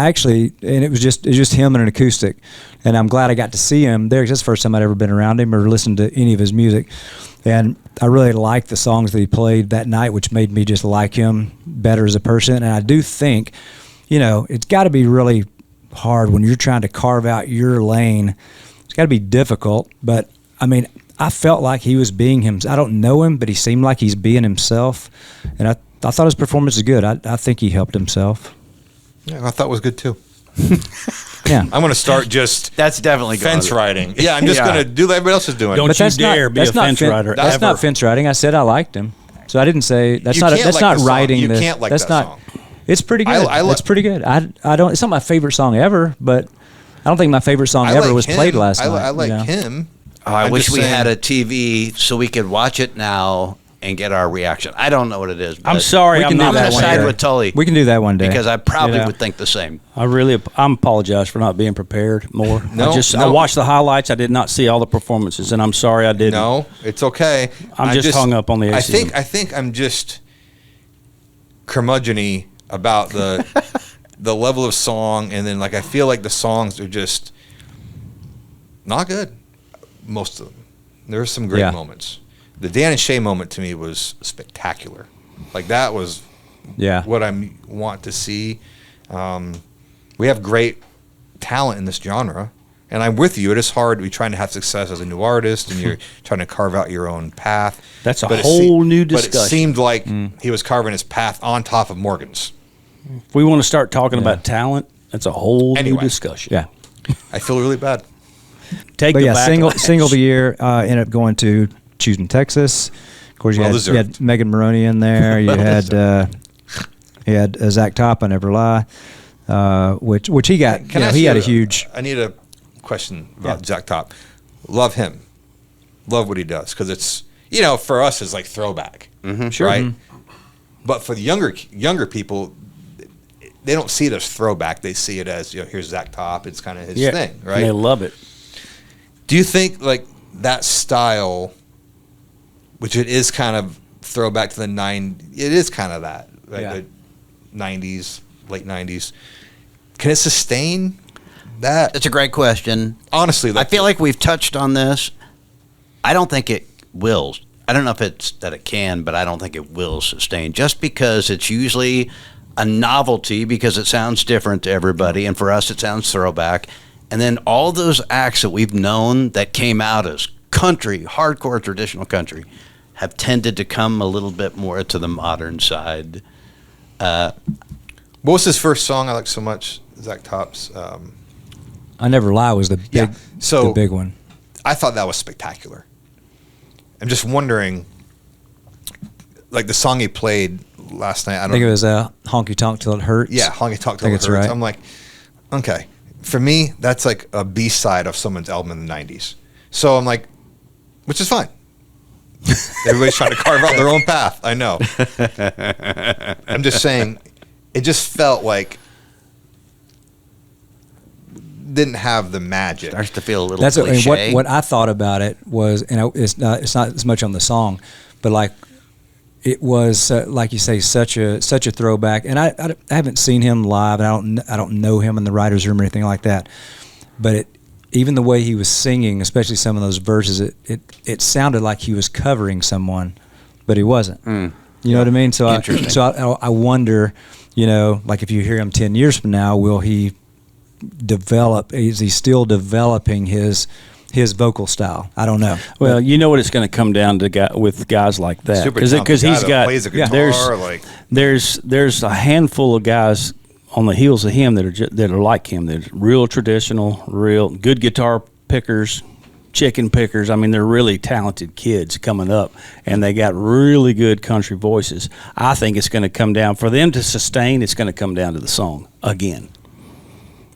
it was just him and an acoustic, and I'm glad I got to see him there. That's the first time I'd ever been around him or listened to any of his music, and I really liked the songs that he played that night, which made me just like him better as a person. And I do think, it's got to be really hard when you're trying to carve out your lane. It's got to be difficult, but I mean, I felt like he was being him. I don't know him, but he seemed like he's being himself, and I thought his performance was good. I think he helped himself. Yeah, I thought it was good too. Yeah, I'm going to start just that's definitely fence riding. Yeah, I'm just going to do what everybody else is doing. Don't you dare be a fence rider. That's not fence riding. I said I liked him, so I didn't say that's not. That's not writing. You can't like that song. It's pretty good. It's pretty good. I don't. It's not my favorite song ever, but I don't think my favorite song ever was played last night. I like him. I wish we had a TV so we could watch it now and get our reaction. I don't know what it is. I'm sorry, I'm not going to that one side day. with Tully. We can do that one day. Because I probably You know. would think the same. I apologize for not being prepared more. No, I watched the highlights. I did not see all the performances, and I'm sorry I didn't. No, it's okay. I'm just hung up on the ACM. I think I'm just curmudgeon-y about the the level of song, and then like I feel like the songs are just not good. Most of them. There were some great moments. The Dan and Shay moment to me was spectacular. Like that was what I want to see. We have great talent in this genre, and I'm with you. It is hard to be trying to have success as a new artist, and you're trying to carve out your own path. That's a whole new discussion. But it seemed like he was carving his path on top of Morgan's. If we want to start talking about talent, that's a whole new discussion. Yeah. I feel really bad. Take But the yeah, backlash. single of the year ended up going to Choosing Texas. Of course, you had Megan Moroney in there. You had Zach Top, I Never Lie, which he got. He had a huge. I need a question about Zach Top. Love him. Love what he does because it's for us it's like throwback, Sure. right? Mm-hmm. But for the younger people, they don't see it as throwback. They see it as here's Zach Top. It's kind of his thing, right? And they love it. Do you think like that style, which it is kind of throwback to the it is kind of that, right? The 90s, late 90s. Can it sustain that? That's a great question. Honestly, I feel like we've touched on this. I don't think it will. I don't know if it's that it can, but I don't think it will sustain just because it's usually a novelty because it sounds different to everybody. And for us, it sounds throwback. And then all those acts that we've known that came out as country, hardcore traditional country, have tended to come a little bit more to the modern side. What was his first song I liked so much? Zach Top's. I Never Lie was the big one. I thought that was spectacular. I'm just wondering, like the song he played last night. I think it was Honky Tonk Till It Hurts. Yeah, Honky Tonk Till It Hurts. Right. I'm like, okay. For me, that's like a B-side of someone's album in the 90s. So I'm like, which is fine. Everybody's trying to carve out their own path. I know. I'm just saying, it just felt like didn't have the magic. Starts to feel a little cliche. What I thought about it was, and it's not as much on the song, but like it was like you say, such a throwback. And I haven't seen him live, and I don't know him in the writers' room or anything like that. But even the way he was singing, especially some of those verses, it sounded like he was covering someone, but he wasn't. You know what I mean? So I wonder, like if you hear him 10 years from now, will he develop? Is he still developing his vocal style? I don't know. Well, you know what it's going to come down to with guys like that, because he's got plays a guitar, there's a handful of guys on the heels of him that are like him. They're real traditional, real good guitar pickers, chicken pickers. I mean, they're really talented kids coming up, and they got really good country voices. I think it's going to come down for them to sustain. It's going to come down to the song again.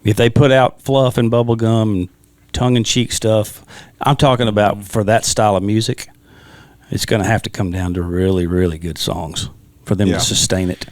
If they put out fluff and bubblegum and tongue-in-cheek stuff, I'm talking about for that style of music, it's going to have to come down to really, really good songs for them to sustain it.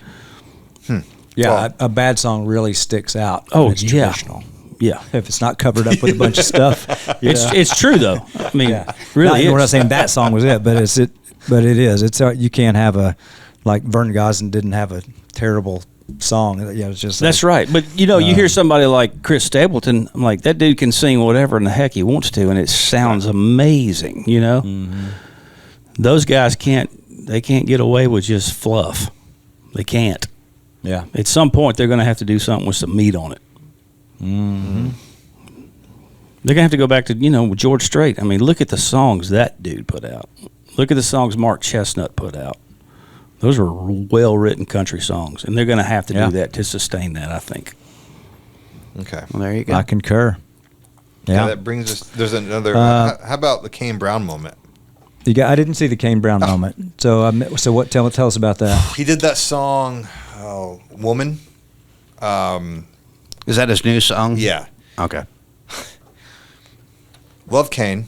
Yeah, well, a bad song really sticks out. Oh, it's traditional. Yeah. If it's not covered up with a bunch of stuff. It's true, though. I mean, really we're not saying that song was it, but it is. It's you can't have like Vern Gosdin didn't have a terrible song. It's just that's right. But you hear somebody like Chris Stapleton, I'm like, that dude can sing whatever in the heck he wants to, and it sounds amazing. Those guys can't get away with just fluff. They can't. Yeah. At some point, they're going to have to do something with some meat on it. Mm-hmm. They're going to have to go back to George Strait. I mean, look at the songs that dude put out. Look at the songs Mark Chestnut put out. Those are well-written country songs, and they're going to have to do that to sustain that, I think. Okay. Well, there you go. I concur. Yeah. That brings us. There's another. How about the Kane Brown moment? I didn't see the Kane Brown moment. So what? Tell us about that. He did that song, "Woman." Is that his new song? Yeah. Okay. Love Kane.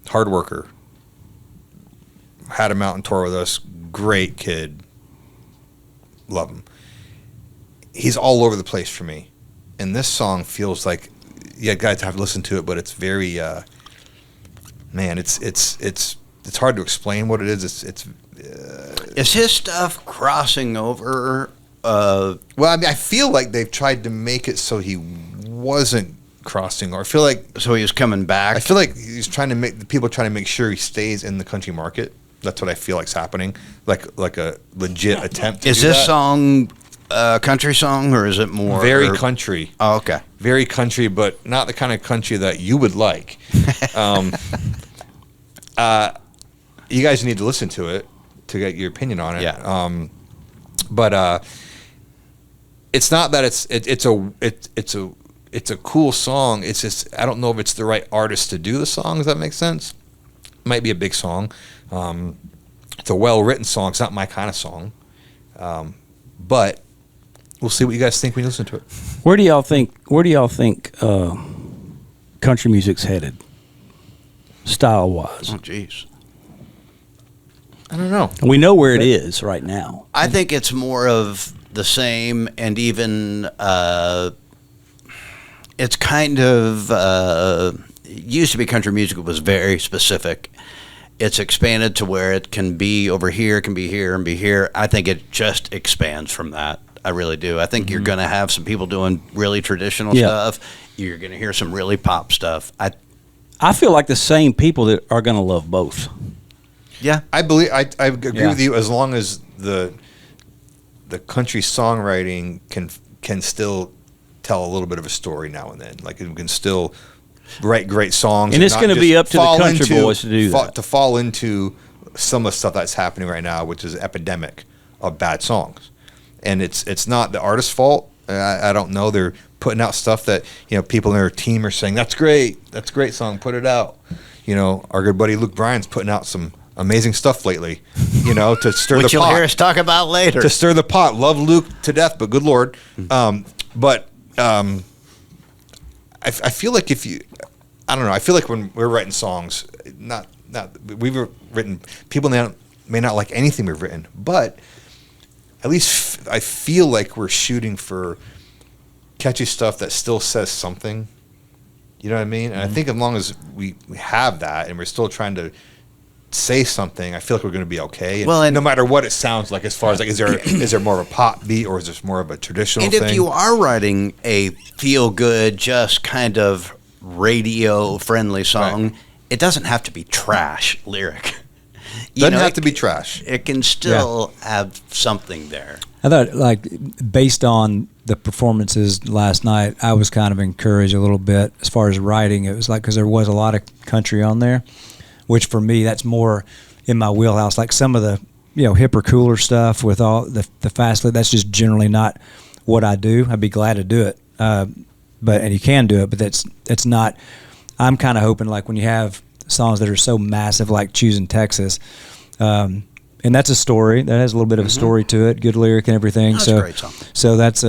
Hard worker. had him out on tour with us. Great kid. Love him. He's all over the place for me. And this song feels like, yeah, guys have to listen to it, but it's very, man, it's hard to explain what it is. Is his stuff crossing over? Well, I mean, I feel like they've tried to make it so he wasn't crossing, or I feel like so he was coming back. I feel like he's trying to make sure he stays in the country market. That's what I feel like's happening, like a legit attempt. Is this song a country song, or is it more very country? Oh, okay, very country, but not the kind of country that you would like. You guys need to listen to it to get your opinion on it. Yeah. But it's not that it's a cool song. It's just I don't know if it's the right artist to do the song. Does that make sense? Might be a big song. It's a well-written song. It's not my kind of song. But we'll see what you guys think when you listen to it. Where do y'all think country music's headed, style-wise? Oh, jeez. I don't know. We know where it is right now. I think it's more of the same, and even it's kind of it used to be country music was very specific. It's expanded to where it can be over here, it can be here, and be here. I think it just expands from that. I really do. I think you're going to have some people doing really traditional stuff. You're going to hear some really pop stuff. I feel like the same people that are going to love both. Yeah, I believe I agree with you as long as the country songwriting can still tell a little bit of a story now and then. Like it can still write great songs, and it's going to be up to the country boys to do that. To fall into some of the stuff that's happening right now, which is an epidemic of bad songs, and it's not the artist's fault. I don't know. They're putting out stuff that people in their team are saying that's great song, put it out. Our good buddy Luke Bryan's putting out some amazing stuff lately, to stir the pot. Which you'll hear us talk about later. To stir the pot. Love Luke to death, but good Lord. I feel like I don't know. I feel like when we're writing songs, we've written, people may not like anything we've written, but at least I feel like we're shooting for catchy stuff that still says something. You know what I mean? And I think as long as we have that and we're still trying to say something, I feel like we're going to be okay. And no matter what it sounds like, as far as like, is there more of a pop beat or is this more of a traditional thing? And if you are writing a feel-good, just kind of radio-friendly song, it doesn't have to be trash lyric. Doesn't have to be trash. It can still have something there. I thought, like, based on the performances last night, I was kind of encouraged a little bit as far as writing. It was like, because there was a lot of country on there, which for me, that's more in my wheelhouse. Like some of the, hipper, cooler stuff with all the fast, that's just generally not what I do. I'd be glad to do it. And you can do it, but that's not, I'm kind of hoping like when you have songs that are so massive, like Choosing Texas, and that's a story that has a little bit of a story to it, good lyric and everything. That's a great song. So that's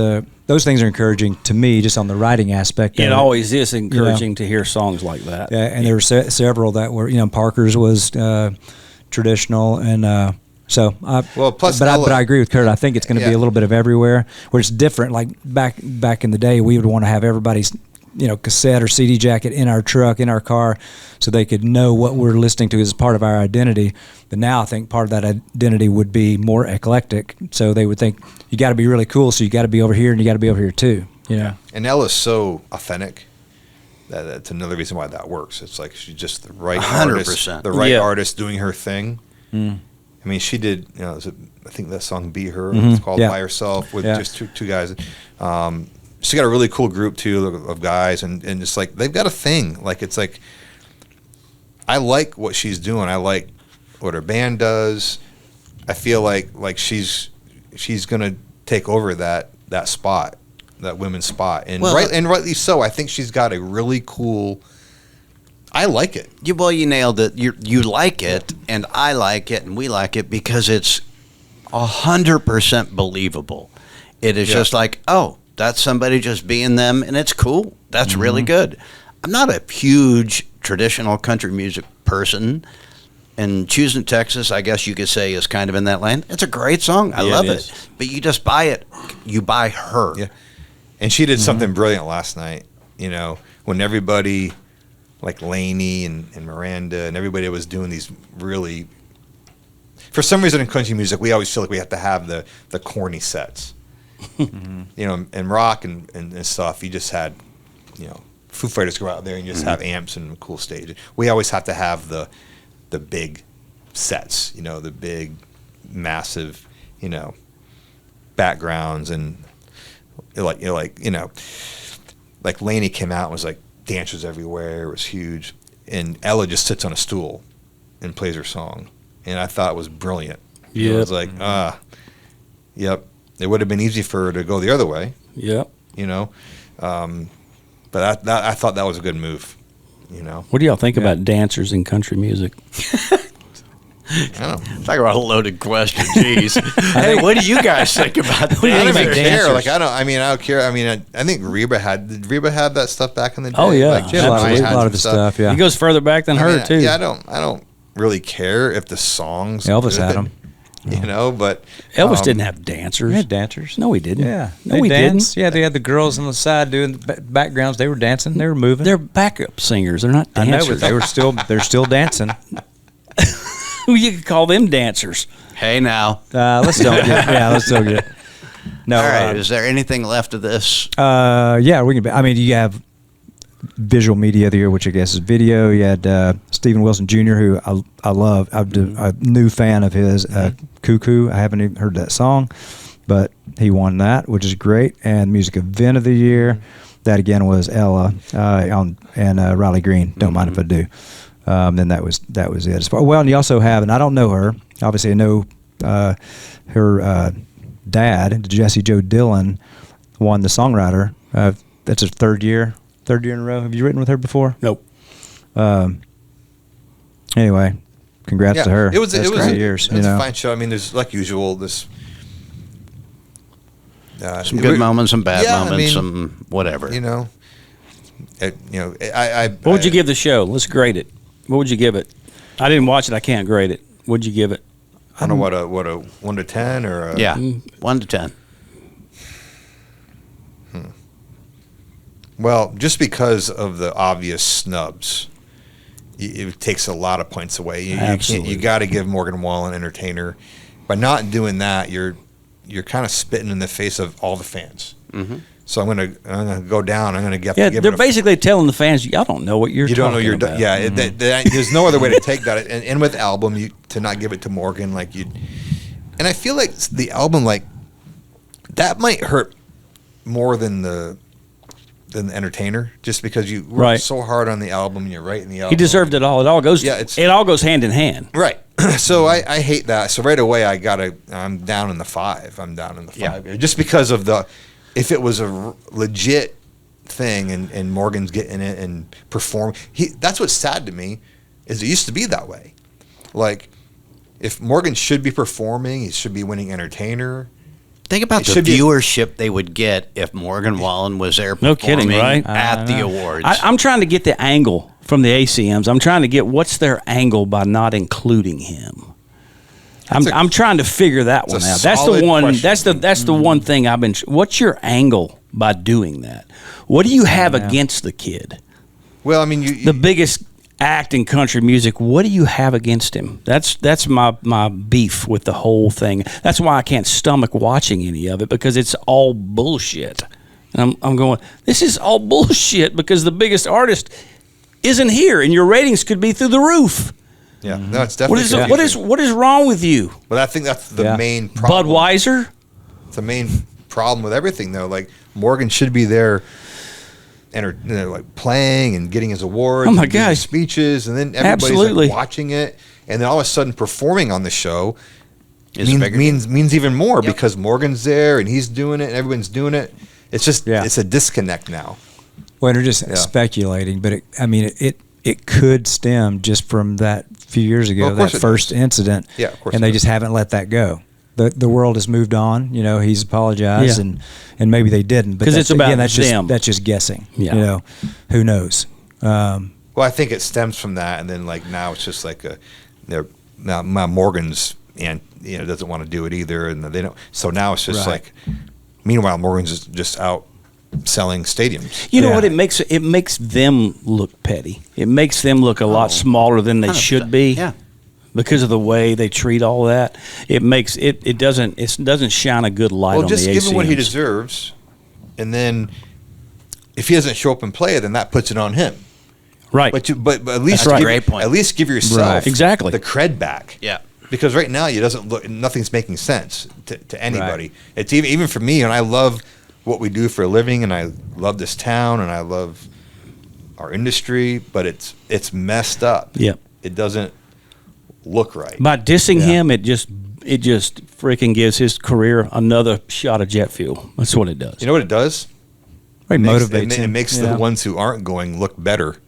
those things are encouraging to me, just on the writing aspect. It always is encouraging to hear songs like that. Yeah, and there were several that were, Parker's was traditional, and so. But I agree with Kurt. I think it's going to be a little bit of everywhere, where it's different. Like back in the day, we would want to have everybody's cassette or CD jacket in our truck, in our car, so they could know what we're listening to as part of our identity. But now I think part of that identity would be more eclectic. So they would think you got to be really cool, so you got to be over here and you got to be over here too. And Ella's so authentic. That's another reason why that works. It's like she's just the right 100%. Artist doing her thing. I mean, she did, I think that song Be Her, it's called By Herself, with just two guys. She got a really cool group too of guys, and it's like they've got a thing. Like it's like I like what she's doing. I like what her band does. I feel like she's gonna take over that spot, that women's spot, and rightly so. I think she's got a really cool. I like it. You nailed it. You like it, and I like it, and we like it because it's 100% believable. It is just like, oh, that's somebody just being them, and it's cool. That's really good. I'm not a huge traditional country music person, And Choosing Texas, I guess you could say, is kind of in that lane. It's a great song. I love it. But you just buy it. You buy her. Yeah. And she did something brilliant last night, when everybody, like Laney and Miranda and everybody was doing these really, for some reason in country music, we always feel like we have to have the corny sets. And rock and stuff, you just had, Foo Fighters go out there and you just have amps and a cool stage. We always have to have the big sets, the big, massive, backgrounds and like Laney came out and was like dancers everywhere. It was huge, and Ella just sits on a stool and plays her song, and I thought it was brilliant. Yeah, it was like yep. It would have been easy for her to go the other way. Yep. But I thought that was a good move. What do y'all think about dancers in country music? I don't know. Talk about a loaded question. Jeez. Hey, what do you guys think about that? I don't even care. Like I don't care. I mean, I think did Reba have that stuff back in the day? Oh yeah, she had a lot of the stuff. Yeah, he goes further back than her too. Yeah, I don't really care if the songs. Elvis had them. But Elvis didn't have dancers. He had dancers. No, he didn't. Yeah, no, he didn't. Yeah, they had the girls on the side doing the backgrounds. They were dancing. They were moving. They're backup singers. They're not dancers. I know, but they're still dancing. You could call them dancers. Hey, now. Let's don't get. No. All right. Is there anything left of this? Yeah, we can. I mean, you have visual media of the year, which I guess is video. You had Stephen Wilson Jr., who I love. I'm a new fan of his. Cuckoo. I haven't even heard that song, but he won that, which is great. And music event of the year, that again was Ella and Riley Green. Don't mind if I do. Then that was it. As far, well, and you also have, and I don't know her. Obviously, I know her dad, Jesse Joe Dillon, won the songwriter. That's his third year in a row. Have you written with her before? Nope. Anyway, congrats to her. It was great years. It was a fine show. I mean, there's like usual this. Some good moments, some bad moments, some whatever. What would you give the show? Let's grade it. What would you give it? I didn't watch it. I can't grade it. What'd you give it? I don't know what a 1 to 10 or a 1 to 10. Well, just because of the obvious snubs, it takes a lot of points away. You got to give Morgan Wallen entertainer. By not doing that, you're kind of spitting in the face of all the fans. Mm-hmm. So I'm gonna go down. I'm gonna give. Yeah, they're basically telling the fans, y'all don't know what you're. You don't know you're. About. Yeah, there's no other way to take that. And with album, to not give it to Morgan, like you. And I feel like the album, like that, might hurt more than the entertainer, just because you worked so hard on the album. And you're writing the album. He deserved it all. It all goes. Yeah, it all goes hand in hand. Right. So I hate that. So right away I'm down in the 5. I'm down in the 5 just because of the. If it was a legit thing and Morgan's getting it and perform, that's what's sad to me, is it used to be that way. Like, if Morgan should be performing, he should be winning entertainer. Think about the viewership they would get if Morgan Wallen was there performing right? at the awards. I'm trying to get the angle from the ACMs. I'm trying to get what's their angle by not including him. I'm trying to figure that one out. That's the one. Question. That's the one thing I've been. What's your angle by doing that? What do you have against the kid? Well, I mean, the biggest act in country music. What do you have against him? That's my beef with the whole thing. That's why I can't stomach watching any of it, because it's all bullshit. And I'm going, this is all bullshit because the biggest artist isn't here, and your ratings could be through the roof. Yeah, no, it's definitely. What is wrong with you? But I think that's the main problem. Budweiser? It's the main problem with everything, though. Like, Morgan should be there, like playing and getting his awards. Oh my gosh, speeches, and then everybody's like watching it, and then all of a sudden performing on the show means even more because Morgan's there and he's doing it and everyone's doing it. It's just it's a disconnect now. Well, they're just speculating, but it could stem just from that few years ago, that first incident. Yeah, of course. And they just haven't let that go. The world has moved on. He's apologized, and maybe they didn't. Because it's about them. That's just guessing. Yeah. Who knows? Well, I think it stems from that, and then like now it's just like now Morgan's and doesn't want to do it either, and they don't. So now it's just like. Meanwhile, Morgan's just out selling stadiums. You know what? It makes them look petty. It makes them look a lot smaller than they should be. Yeah. Because of the way they treat all that, it makes it doesn't shine a good light on the ACMs. Well, just give him what he deserves, and then if he doesn't show up and play, then that puts it on him. Right. But at least That's a great point. At least give yourself exactly the cred back. Yeah. Because right now nothing's making sense to anybody. Right. It's even for me, and I love what we do for a living, and I love this town, and I love our industry, but it's messed up. Yep. It doesn't look right. By dissing him, it just freaking gives his career another shot of jet fuel. That's what it does. You know what it does? It motivates him. It makes the ones who aren't going look better.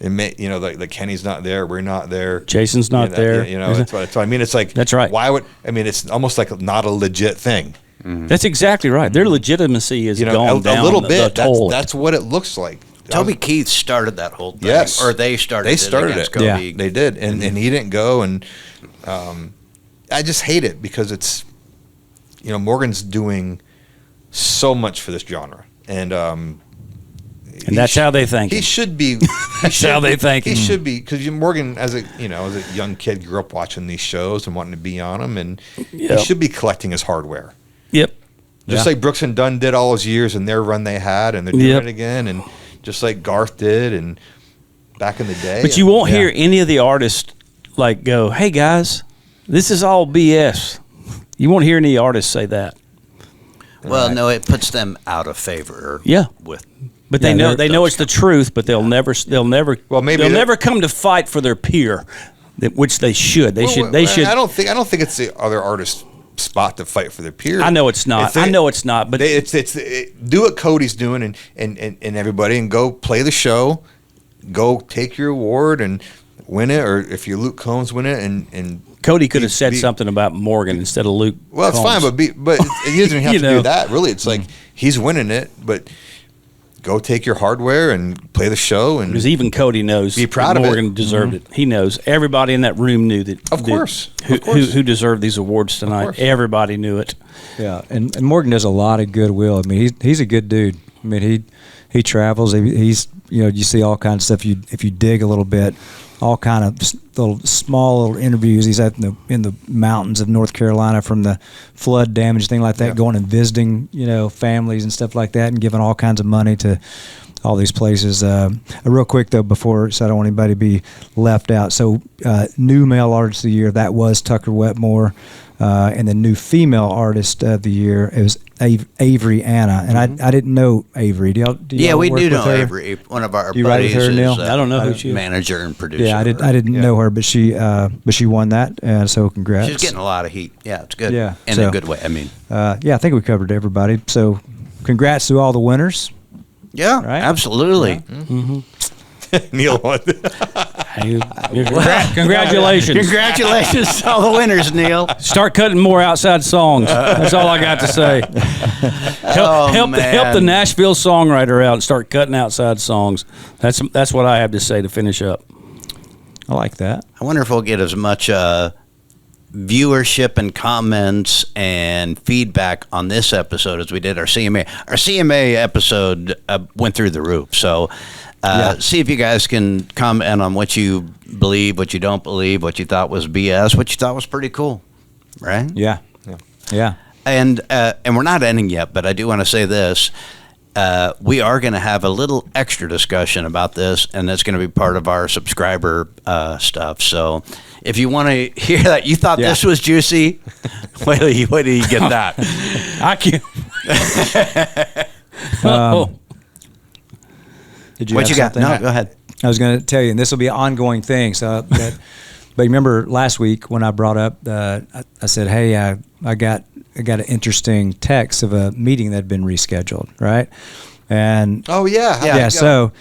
It like Kenny's not there, we're not there, Jason's not there. That's what I mean. It's like that's right. Why would it's almost like not a legit thing. Mm-hmm. That's exactly right. Their legitimacy is gone down a little bit. The that's what it looks like. Toby Keith started that whole thing. Yes, or they started it. Cody. Yeah, they did, and he didn't go, and I just hate it because it's Morgan's doing so much for this genre, and that's how they think. He should be. That's how they think. He should be, because Morgan, as a young kid, grew up watching these shows and wanting to be on them, and he should be collecting his hardware. Yep. Just like Brooks and Dunn did all those years and their run they had, and they're doing it again, and just like Garth did, and back in the day. But you won't hear any of the artists go, "Hey guys, this is all BS." You won't hear any artists say that. Well, no, it puts them out of favor. Yeah. But they know it's the truth, but they'll never come to fight for their peer, which they should. They should. I don't think it's the other artist's spot to fight for their peer. I know it's not. But do what Cody's doing and everybody, and go play the show, go take your award and win it, or if you Luke Combs, win it, and Cody could have said something about Morgan instead of Luke. Well, it's Combs. fine, but he doesn't have to do that. Really, it's like he's winning it, but. Go take your hardware and play the show, and because even Cody knows be proud of it. Morgan deserved it. He knows. Everybody in that room knew that. Of course, who deserved these awards tonight. Everybody knew it. Yeah, and Morgan does a lot of goodwill. I mean, he's a good dude. I mean, he travels. He's you see all kinds of stuff. If you dig a little bit, all kind of small little interviews. He's out in the mountains of North Carolina from the flood damage, thing like that, going and visiting families and stuff like that, and giving all kinds of money to all these places. Real quick though, before, so I don't want anybody to be left out. So new male artist of the year, that was Tucker Wetmore. And the new female artist of the year, it was Avery Anna, and I didn't know Avery. Do y'all we work do with know her? Avery. One of our you buddies with her, Neil? is I don't know who she is. Manager and producer. Yeah, I didn't know her, but she won that, and so congrats. She's getting a lot of heat. Yeah, it's good. Yeah, in a good way. I mean, I think we covered everybody. So, congrats to all the winners. Yeah, right? Absolutely. Yeah. Mm-hmm. Neil won. Congratulations. Congratulations to all the winners, Neil. Start cutting more outside songs. That's all I got to say. Help the Nashville songwriter out and start cutting outside songs. That's what I have to say to finish up. I like that. I wonder if we'll get as much viewership and comments and feedback on this episode as we did our CMA. Our CMA episode went through the roof. So see if you guys can comment on what you believe, what you don't believe, what you thought was BS, what you thought was pretty cool, right? Yeah. And we're not ending yet, but I do want to say this. We are going to have a little extra discussion about this, and that's going to be part of our subscriber stuff. So if you want to hear that, you thought this was juicy, wait till you get that. I can't. Did you what you got? something? No, go ahead. I was going to tell you, and this will be an ongoing thing. So, but remember last week when I brought up, I said, "Hey, I got an interesting text of a meeting that had been rescheduled, right?" And So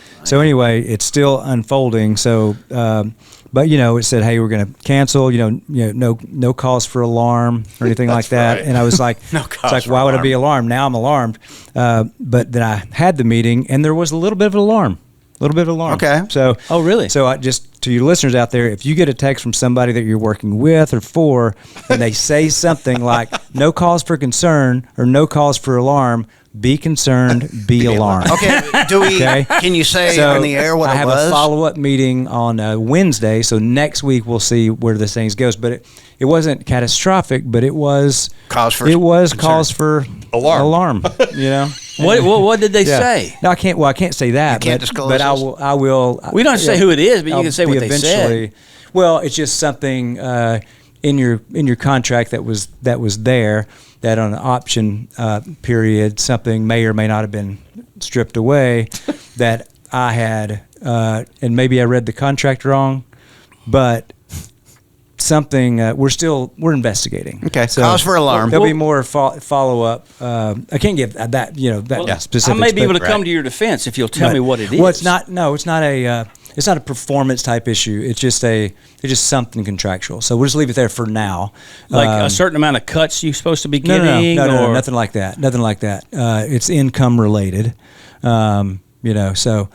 anyway, it's still unfolding. So, but it said, "Hey, we're going to cancel. No cause for alarm or anything like that." Right. And I was like, No cause it's like, for why would I alarm. be alarmed? Now I'm alarmed. But then I had the meeting, and there was a little bit of an alarm. little bit of alarm. Okay. So. Oh, really? So I just to your listeners out there, if you get a text from somebody that you're working with or for, and they say something like "no cause for concern" or "no cause for alarm," be concerned, be alarmed. Okay. Can you say So on the air what I it have was? a follow-up meeting on Wednesday, so next week we'll see where this thing goes. But it wasn't catastrophic, but it was Cause for cause for alarm. You know. What did they say? No, I can't. Well, I can't say that. You can't but, disclose but I this? will. I will. We don't have to say who it is, but you I'll can say be what they said. Well, it's just something in your contract that was there that on an option period something may or may not have been stripped away that I had, and maybe I read the contract wrong, but something we're investigating. Okay, cause for alarm. There'll be more follow up. I can't give that specifics. I may be able to but- come to your defense if you'll tell me what it is. Well, it's not. No, it's not a. It's not a performance type issue. It's just something contractual. So we'll just leave it there for now. Like a certain amount of cuts you're supposed to be getting. No, nothing like that. Nothing like that. It's income related. So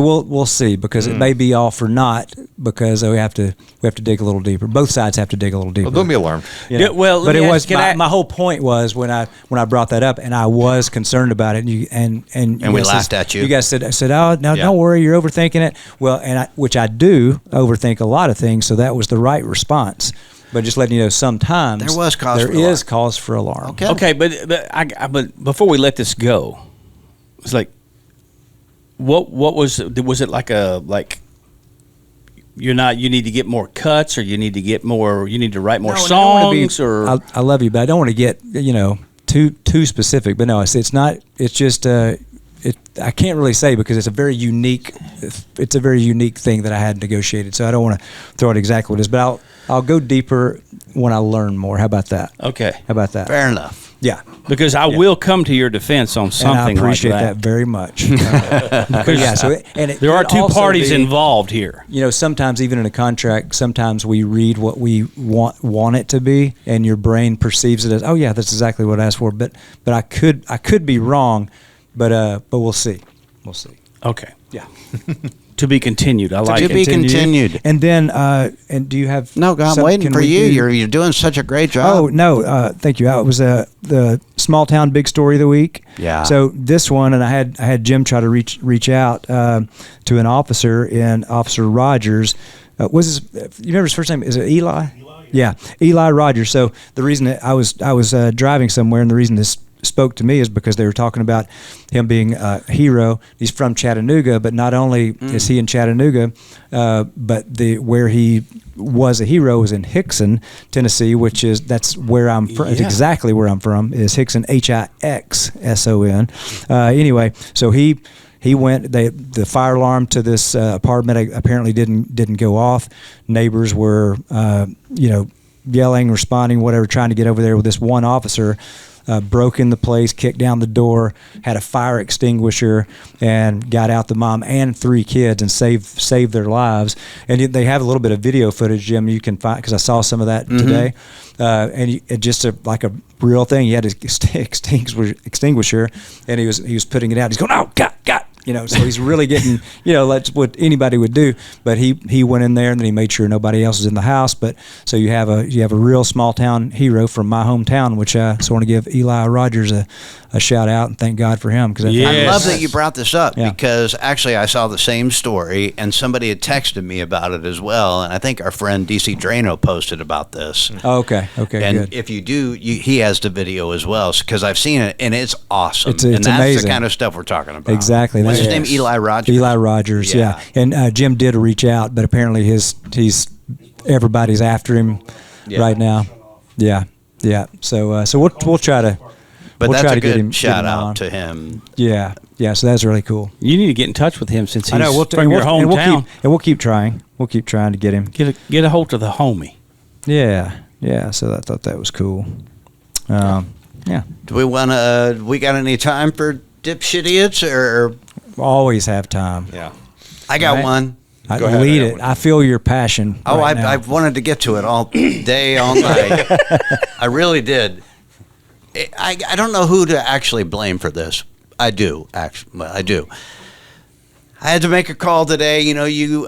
we'll see because it may be all for naught because we have to dig a little deeper. Both sides have to dig a little deeper. Well, don't be alarmed. You know? Yeah, well, let but me it was ask- my whole point was when I brought that up and I was concerned about it and we laughed at you. You guys said oh no, don't worry, you're overthinking it. Well, which I do overthink a lot of things, so that was the right response. But just letting you know, sometimes There was cause for there alarm. is cause for alarm. Okay, but before we let this go, it's like, what was it like you need to get more cuts or you need to write more songs or I love you, but I don't want to get too specific. But no, it's not. It's just I can't really say because it's a very unique thing that I had negotiated. So I don't want to throw out exactly what it is, but I'll go deeper when I learn more. How about that? Okay. How about that? Fair enough. Yeah. Because I will come to your defense on something And I appreciate like that very much. But yeah, so there are two parties involved here. Sometimes even in a contract, sometimes we read what we want it to be, and your brain perceives it as, oh yeah, that's exactly what I asked for. But I could be wrong, but we'll see. We'll see. Okay. Yeah. To be continued. I like To it. be continued. And then, and do you have? No, I'm waiting for you. You're doing such a great job. Oh no, thank you. It was the small town big story of the week. Yeah. So this one, and I had Jim try to reach out to an officer in Officer Rogers. You remember his first name? Is it Eli? Yeah, Eli Rogers. So the reason that I was driving somewhere, and the reason this spoke to me is because they were talking about him being a hero. He's from Chattanooga, but not only is he in Chattanooga, but where he was a hero was in Hickson, Tennessee, that's where I'm from. It's exactly where I'm from. Is Hickson, Hixson. Anyway, so he went. The fire alarm to this apartment apparently didn't go off. Neighbors were yelling, responding, whatever, trying to get over there with this one officer. Broke in the place, kicked down the door, had a fire extinguisher, and got out the mom and 3 kids and saved their lives. And they have a little bit of video footage, Jim, you can find, because I saw some of that today. And it just like a real thing. He had his extinguisher, and he was putting it out. He's going, oh, God. So he's really getting, that's what anybody would do. But he went in there, and then he made sure nobody else was in the house. But so you have a real small town hero from my hometown, which I want to give Eli Rogers a shout out and thank God for him. Because I love that you brought this up Yeah. because actually I saw the same story and somebody had texted me about it as well. And I think our friend DC Drano posted about this. Oh, okay, And good. if you do, he has the video as well because I've seen it and it's awesome. It's and that's amazing. the kind of stuff we're talking about. Exactly. What's his That's- name? Eli Rogers. Eli Rogers, yeah. And Jim did reach out, but apparently everybody's after him right now. Yeah. So we'll try to. But we'll that's try a to get him, good shout get him out on. to him. Yeah. So that's really cool. You need to get in touch with him since he's I know. from your hometown. We'll keep trying. We'll keep trying to get him. Get a hold of the homie. Yeah. So I thought that was cool. Yeah. Do we got any time for dipshit idiots or? Always have time. Yeah. I got Right. one. I Go ahead, lead I it. got one. I feel your passion. Oh, right now. I've wanted to get to it all day, all night. I really did. I don't know who to actually blame for this. I do, actually. I do. I had to make a call today. You know, you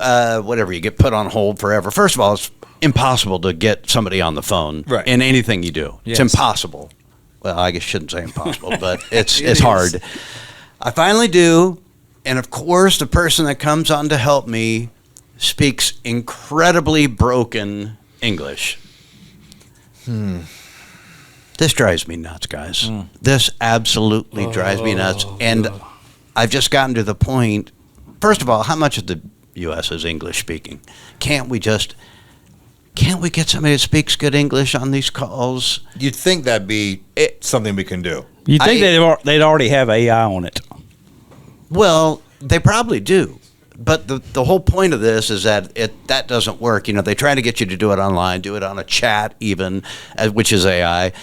get put on hold forever. First of all, it's impossible to get somebody on the phone in anything you do. Yes. It's impossible. Well, I guess shouldn't say impossible, but it's hard. I finally do, and of course, the person that comes on to help me speaks incredibly broken English. This drives me nuts, guys. This absolutely drives me nuts, and I've just gotten to the point. First of all, how much of the U.S. is English speaking? Can't we get somebody that speaks good English on these calls? You'd think that'd be something we can do. You'd think they'd already have AI on it. Well, they probably do. But the whole point of this is that that doesn't work. You know, they try to get you to do it online, do it on a chat even, which is AI.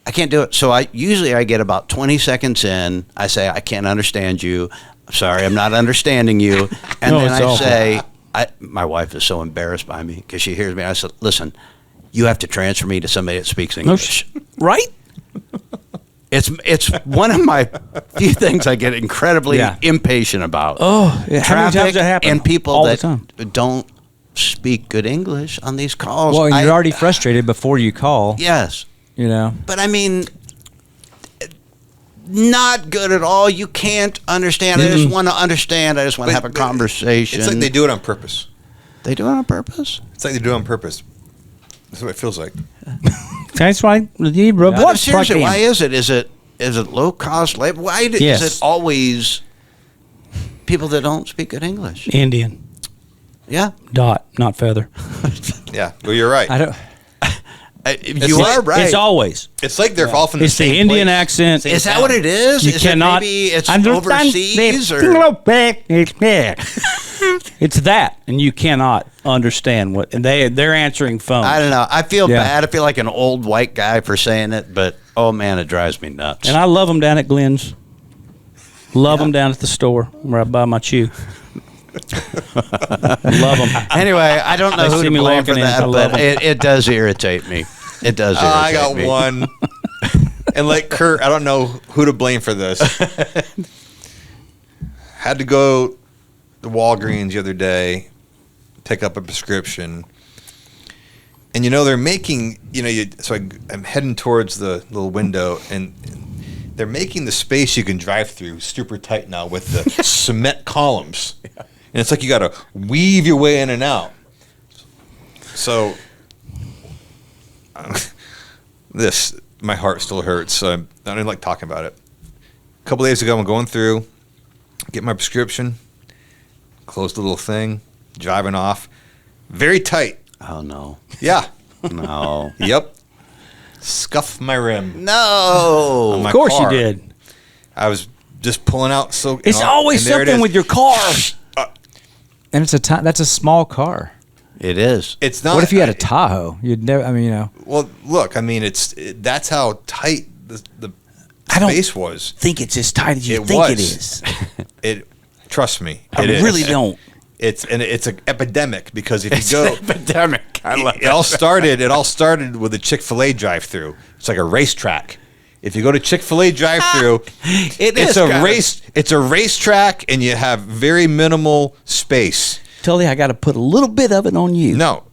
I can't do it. So I get about 20 seconds in. I say, I can't understand you. I'm sorry, I'm not understanding you. And then I say, my wife is so embarrassed by me because she hears me. I said, listen, you have to transfer me to somebody that speaks English. Right? It's one of my few things I get incredibly impatient about. Oh, yeah. How many times that happen? And people that don't speak good English on these calls. Well, you're already frustrated before you call. Yes. You know. But I mean, not good at all. You can't understand. I just want to understand. I just want to have a conversation. It's like they do it on purpose. They do it on purpose? It's like they do it on purpose. That's what it feels like. That's right. But seriously, why is it? Is it low cost labor? Why is it always people that don't speak good English? Indian. Yeah. Dot, not feather. Yeah. Well, you're right. I don't. You are right. It's always. It's like they're all from the It's same the Indian place. accent. Is that what it is? You is cannot. It maybe it's overseas or? It's that, and you cannot understand what. And they're answering phones. I don't know. I feel bad. I feel like an old white guy for saying it, but oh man, it drives me nuts. And I love them down at Glenn's. Love them down at the store where I buy my chew. Love them. Anyway, I don't know They who see to me blame walking for in, I that, love but 'em. it does irritate me. It does irritate I got me. one. And like Kurt, I don't know who to blame for this. Had to go to Walgreens the other day, pick up a prescription. And you know, they're making, I'm heading towards the little window, and they're making the space you can drive through super tight now with the cement columns. Yeah. And it's like you got to weave your way in and out. So, my heart still hurts. So I don't even like talking about it. A couple days ago, I'm going through, get my prescription, close the little thing, driving off. Very tight. Oh, no. Yeah. No. Yep. Scuff my rim. No. Of course car. you did. I was just pulling out. It's always something with your car. And that's a small car. It is. It's not. What if you had a Tahoe? You'd never. I mean, Well, look. I mean, that's how tight the space was. Think it's as tight as you It think was. it is. Trust me. I really don't. It's an epidemic because if you go epidemic. I love it. It all started with a Chick-fil-A drive-through. It's like a racetrack. If you go to Chick-fil-A drive-through, it's a racetrack, and you have very minimal space. Tell you, I got to put a little bit of it on you. No,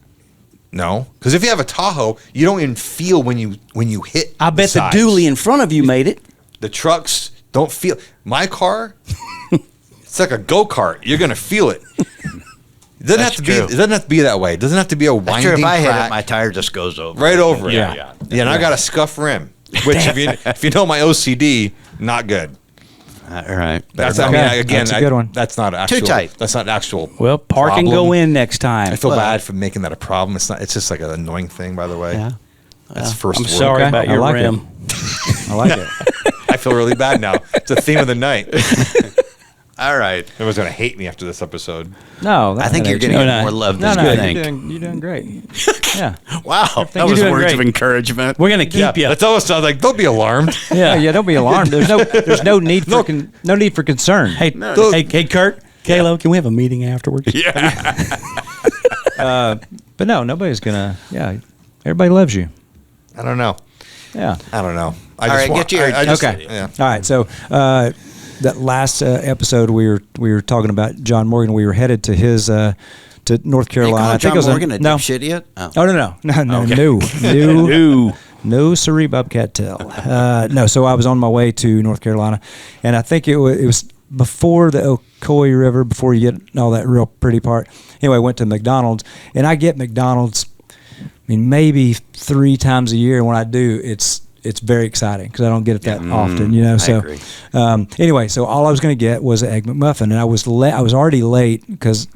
because if you have a Tahoe, you don't even feel when you hit. I bet the sides. dually in front of you made it. The trucks don't feel. My car, it's like a go-kart. You're gonna feel it. It doesn't have to be. It doesn't have to be that way. It doesn't have to be a winding. If I hit crack. it, my tire just goes over. Right over it. Yeah. And I got a scuff rim, which if you know my OCD, not good. All right. That's That's a good one. That's not actual. Too tight. That's not actual. Well, park and problem. go in next time. I feel bad for making that a problem. It's not. It's just like an annoying thing. By the way. Yeah. That's first. I'm word. sorry Okay. about I your like rim. I like it. I feel really bad now. It's the theme of the night. All right. Everyone's gonna hate me after this episode. No, I think you're getting more love than you think. You're doing great. Yeah. Wow. That you're was doing words great. of encouragement. We're gonna keep you. That's almost sounds like. Don't be alarmed. Yeah. Don't be alarmed. There's no need for no need for concern. Hey, hey, Kurt, Kalo, can we have a meeting afterwards? Yeah. But no, nobody's gonna. Yeah. Everybody loves you. I don't know. Yeah. I don't know. All right, get your- Okay. Yeah. All right. So that last episode we were talking about John Morgan. We were headed to his to North Carolina. I think it was Morgan a no dipshit yet? Oh no, no, siree, Bobcat Tell. No, so I was on my way to North Carolina, and I think it was before the Ocoee River, before you get all that real pretty part. Anyway, I went to McDonald's, and I get McDonald's, I mean, maybe 3 times a year. And when I do, it's very exciting because I don't get it that often, you know. I So agree. Anyway, so all I was going to get was an Egg McMuffin, and I was already late because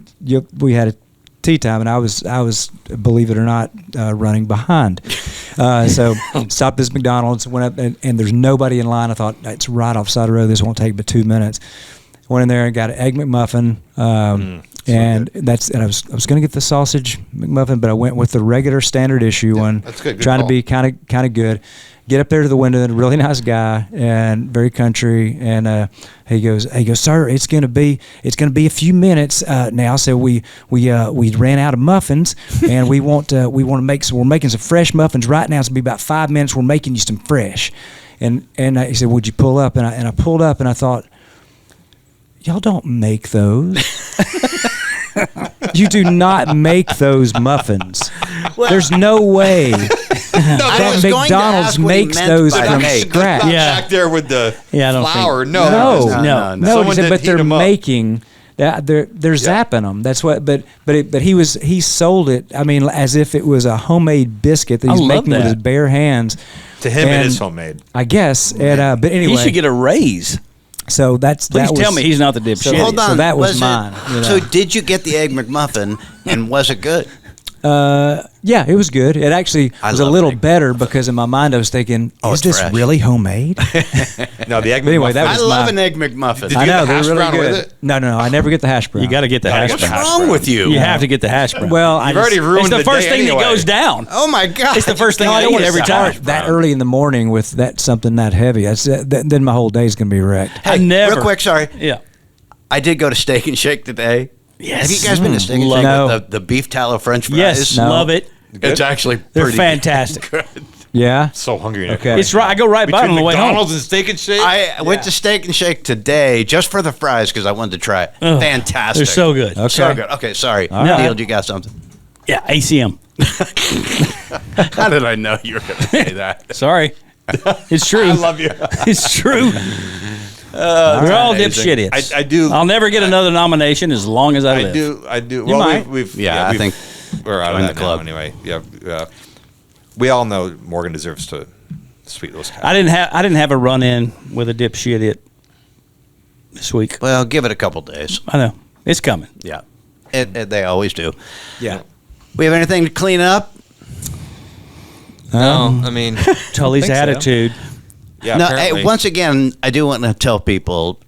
we had a tea time, and I was believe it or not running behind. So stopped this McDonald's, went up, and there's nobody in line. I thought it's right off the side of the road. This won't take but 2 minutes. Went in there and got an Egg McMuffin, and I was going to get the sausage McMuffin, but I went with the regular standard issue one. That's good. Good trying call. to be kind of good. Get up there to the window, and a really nice guy and very country, and he goes, sir, it's gonna be a few minutes now. So we ran out of muffins, and we want to make some. We're making some fresh muffins right now. It's gonna be about 5 minutes. We're making you some fresh, and he said, would you pull up? And I pulled up, and I thought, y'all don't make those. You do not make those muffins. There's no way that McDonald's makes those from scratch. Back there with the flour. No. Someone He said, did but heat they're 'em up. making. They're zapping them. That's what. But he sold it. I mean, as if it was a homemade biscuit that he's making with his bare hands. To him, it is homemade. I guess. And but anyway, He should get a raise. So Please tell me he's not the dipshit. So hold on. So that was it- mine. You know. So did you get the Egg McMuffin, and was it good? Yeah, it was good. It actually was a love little Egg. better because in my mind I was thinking, is it's this fresh. really homemade? No, the Egg But anyway, McMuffin. that I was love my- an Egg McMuffin. Did I you know get the they're hash really brown good. with it? No, I never get the hash brown. You got to get the hash What's brown. wrong with you? You have to get the hash brown. Well, You've already ruined it's the the first day thing anyway. that goes down. Oh my God! It's the first thing No, I don't eat want every to time. start that early in the morning with something that heavy. Then my whole day's gonna be wrecked. I never. Real quick, sorry. Yeah. I did go to Steak and Shake today. Yes. Have you guys been to Steak and Love Shake it. with the beef tallow French fries? Yes. No. Love it. It's actually They're pretty fantastic. good. Yeah. So hungry. now. Okay. It's right. I go right by Between on the way home. McDonald's and Steak and Shake. I went to Steak and Shake today just for the fries because I wanted to try it. Ugh, Fantastic. They're so good. Okay. So good. Okay, sorry. right. Neil, you got something? Yeah. ACM. How did I know you were going to say that? Sorry. It's true. I love you. It's true. We're all amazing. dipshit idiots. I do. I'll never get another nomination as long as I live. I do. You might. We've Yeah, I think we're out join of the that club. now anyway. Yeah. We all know Morgan deserves to sweep those cats. I didn't have a run in with a dipshit it this week. Well, give it a couple days. I know it's coming. Yeah. They always do. Yeah. We have anything to clean up? No, I mean, Tully's think so. attitude. yeah. No, apparently. once again, I do want to tell people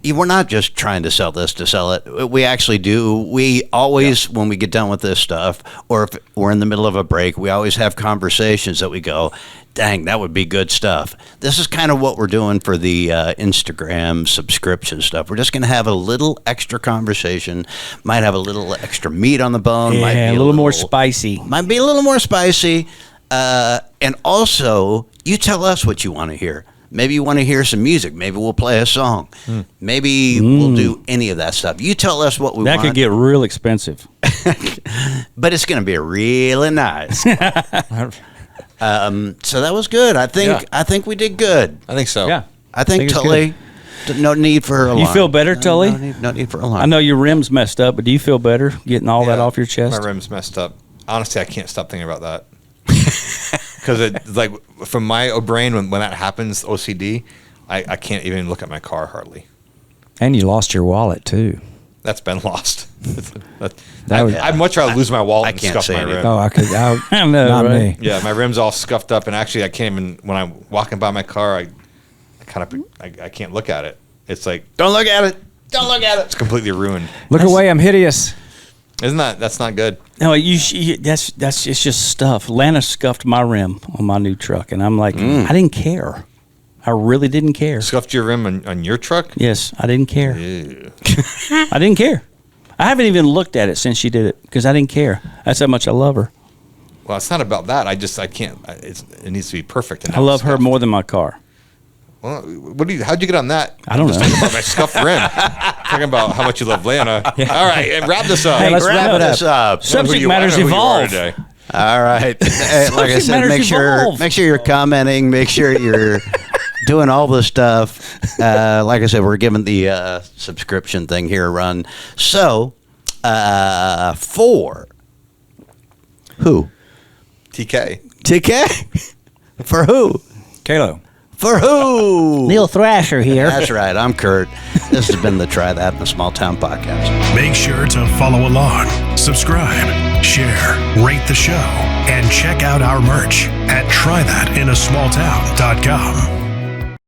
we're not just trying to sell this to sell it. We actually do. We always, when we get done with this stuff, or if we're in the middle of a break, we always have conversations that we go, dang, that would be good stuff. This is kind of what we're doing for the Instagram subscription stuff. We're just going to have a little extra conversation, might have a little extra meat on the bone. might Yeah, be a little more spicy. Might be a little more spicy. And also, you tell us what you want to hear. Maybe you want to hear some music. Maybe we'll play a song. Maybe we'll do any of that stuff. You tell us what we That want. could get real expensive. But it's going to be really nice. So that was good. I think we did good. I think so. Yeah. I think it's Tully, no need for a You alarm. feel better, Tully? No need for a alarm. I know your rim's messed up, but do you feel better getting all that Yeah, off your chest? My rim's messed up. Honestly, I can't stop thinking about that. Because it's like from my brain, when that happens, OCD, I can't even look at my car hardly. And you lost your wallet too. That's been lost. That was- I'd much rather lose my wallet I than can't scuff say my anything. rim. Oh, I could. I know, not right? me. Yeah, my rim's all scuffed up, and actually, I can't even. When I'm walking by my car, I can't look at it. It's like Don't look at it. Don't look at it's completely ruined. Look away, I'm hideous. Isn't that's not good? No, that's it's just stuff. Lana scuffed my rim on my new truck, and I'm like, I didn't care. I really didn't care. Scuffed your rim on your truck? Yes, I didn't care. Ew. I didn't care. I haven't even looked at it since she did it because I didn't care. That's how much I love her. Well, it's not about that. I can't. It needs to be perfect. And I love her more than my car. Well, how'd you get on that? I don't know. Talking about my scuffed rim. Talking about how much you love Lana. All right, and wrap this up. Hey, let's Wrap wrap it up. Subject matters evolve. All right. Like I said, matters evolve. make sure you're commenting. Make sure you're doing all the stuff. Like I said, we're giving the subscription thing here a run. So, for who? TK? For who? Kalo. For who? Neil Thrasher here. That's right. I'm Kurt. This has been the Try That in a Small Town podcast. Make sure to follow along, subscribe, share, rate the show, and check out our merch at trythatinasmalltown.com.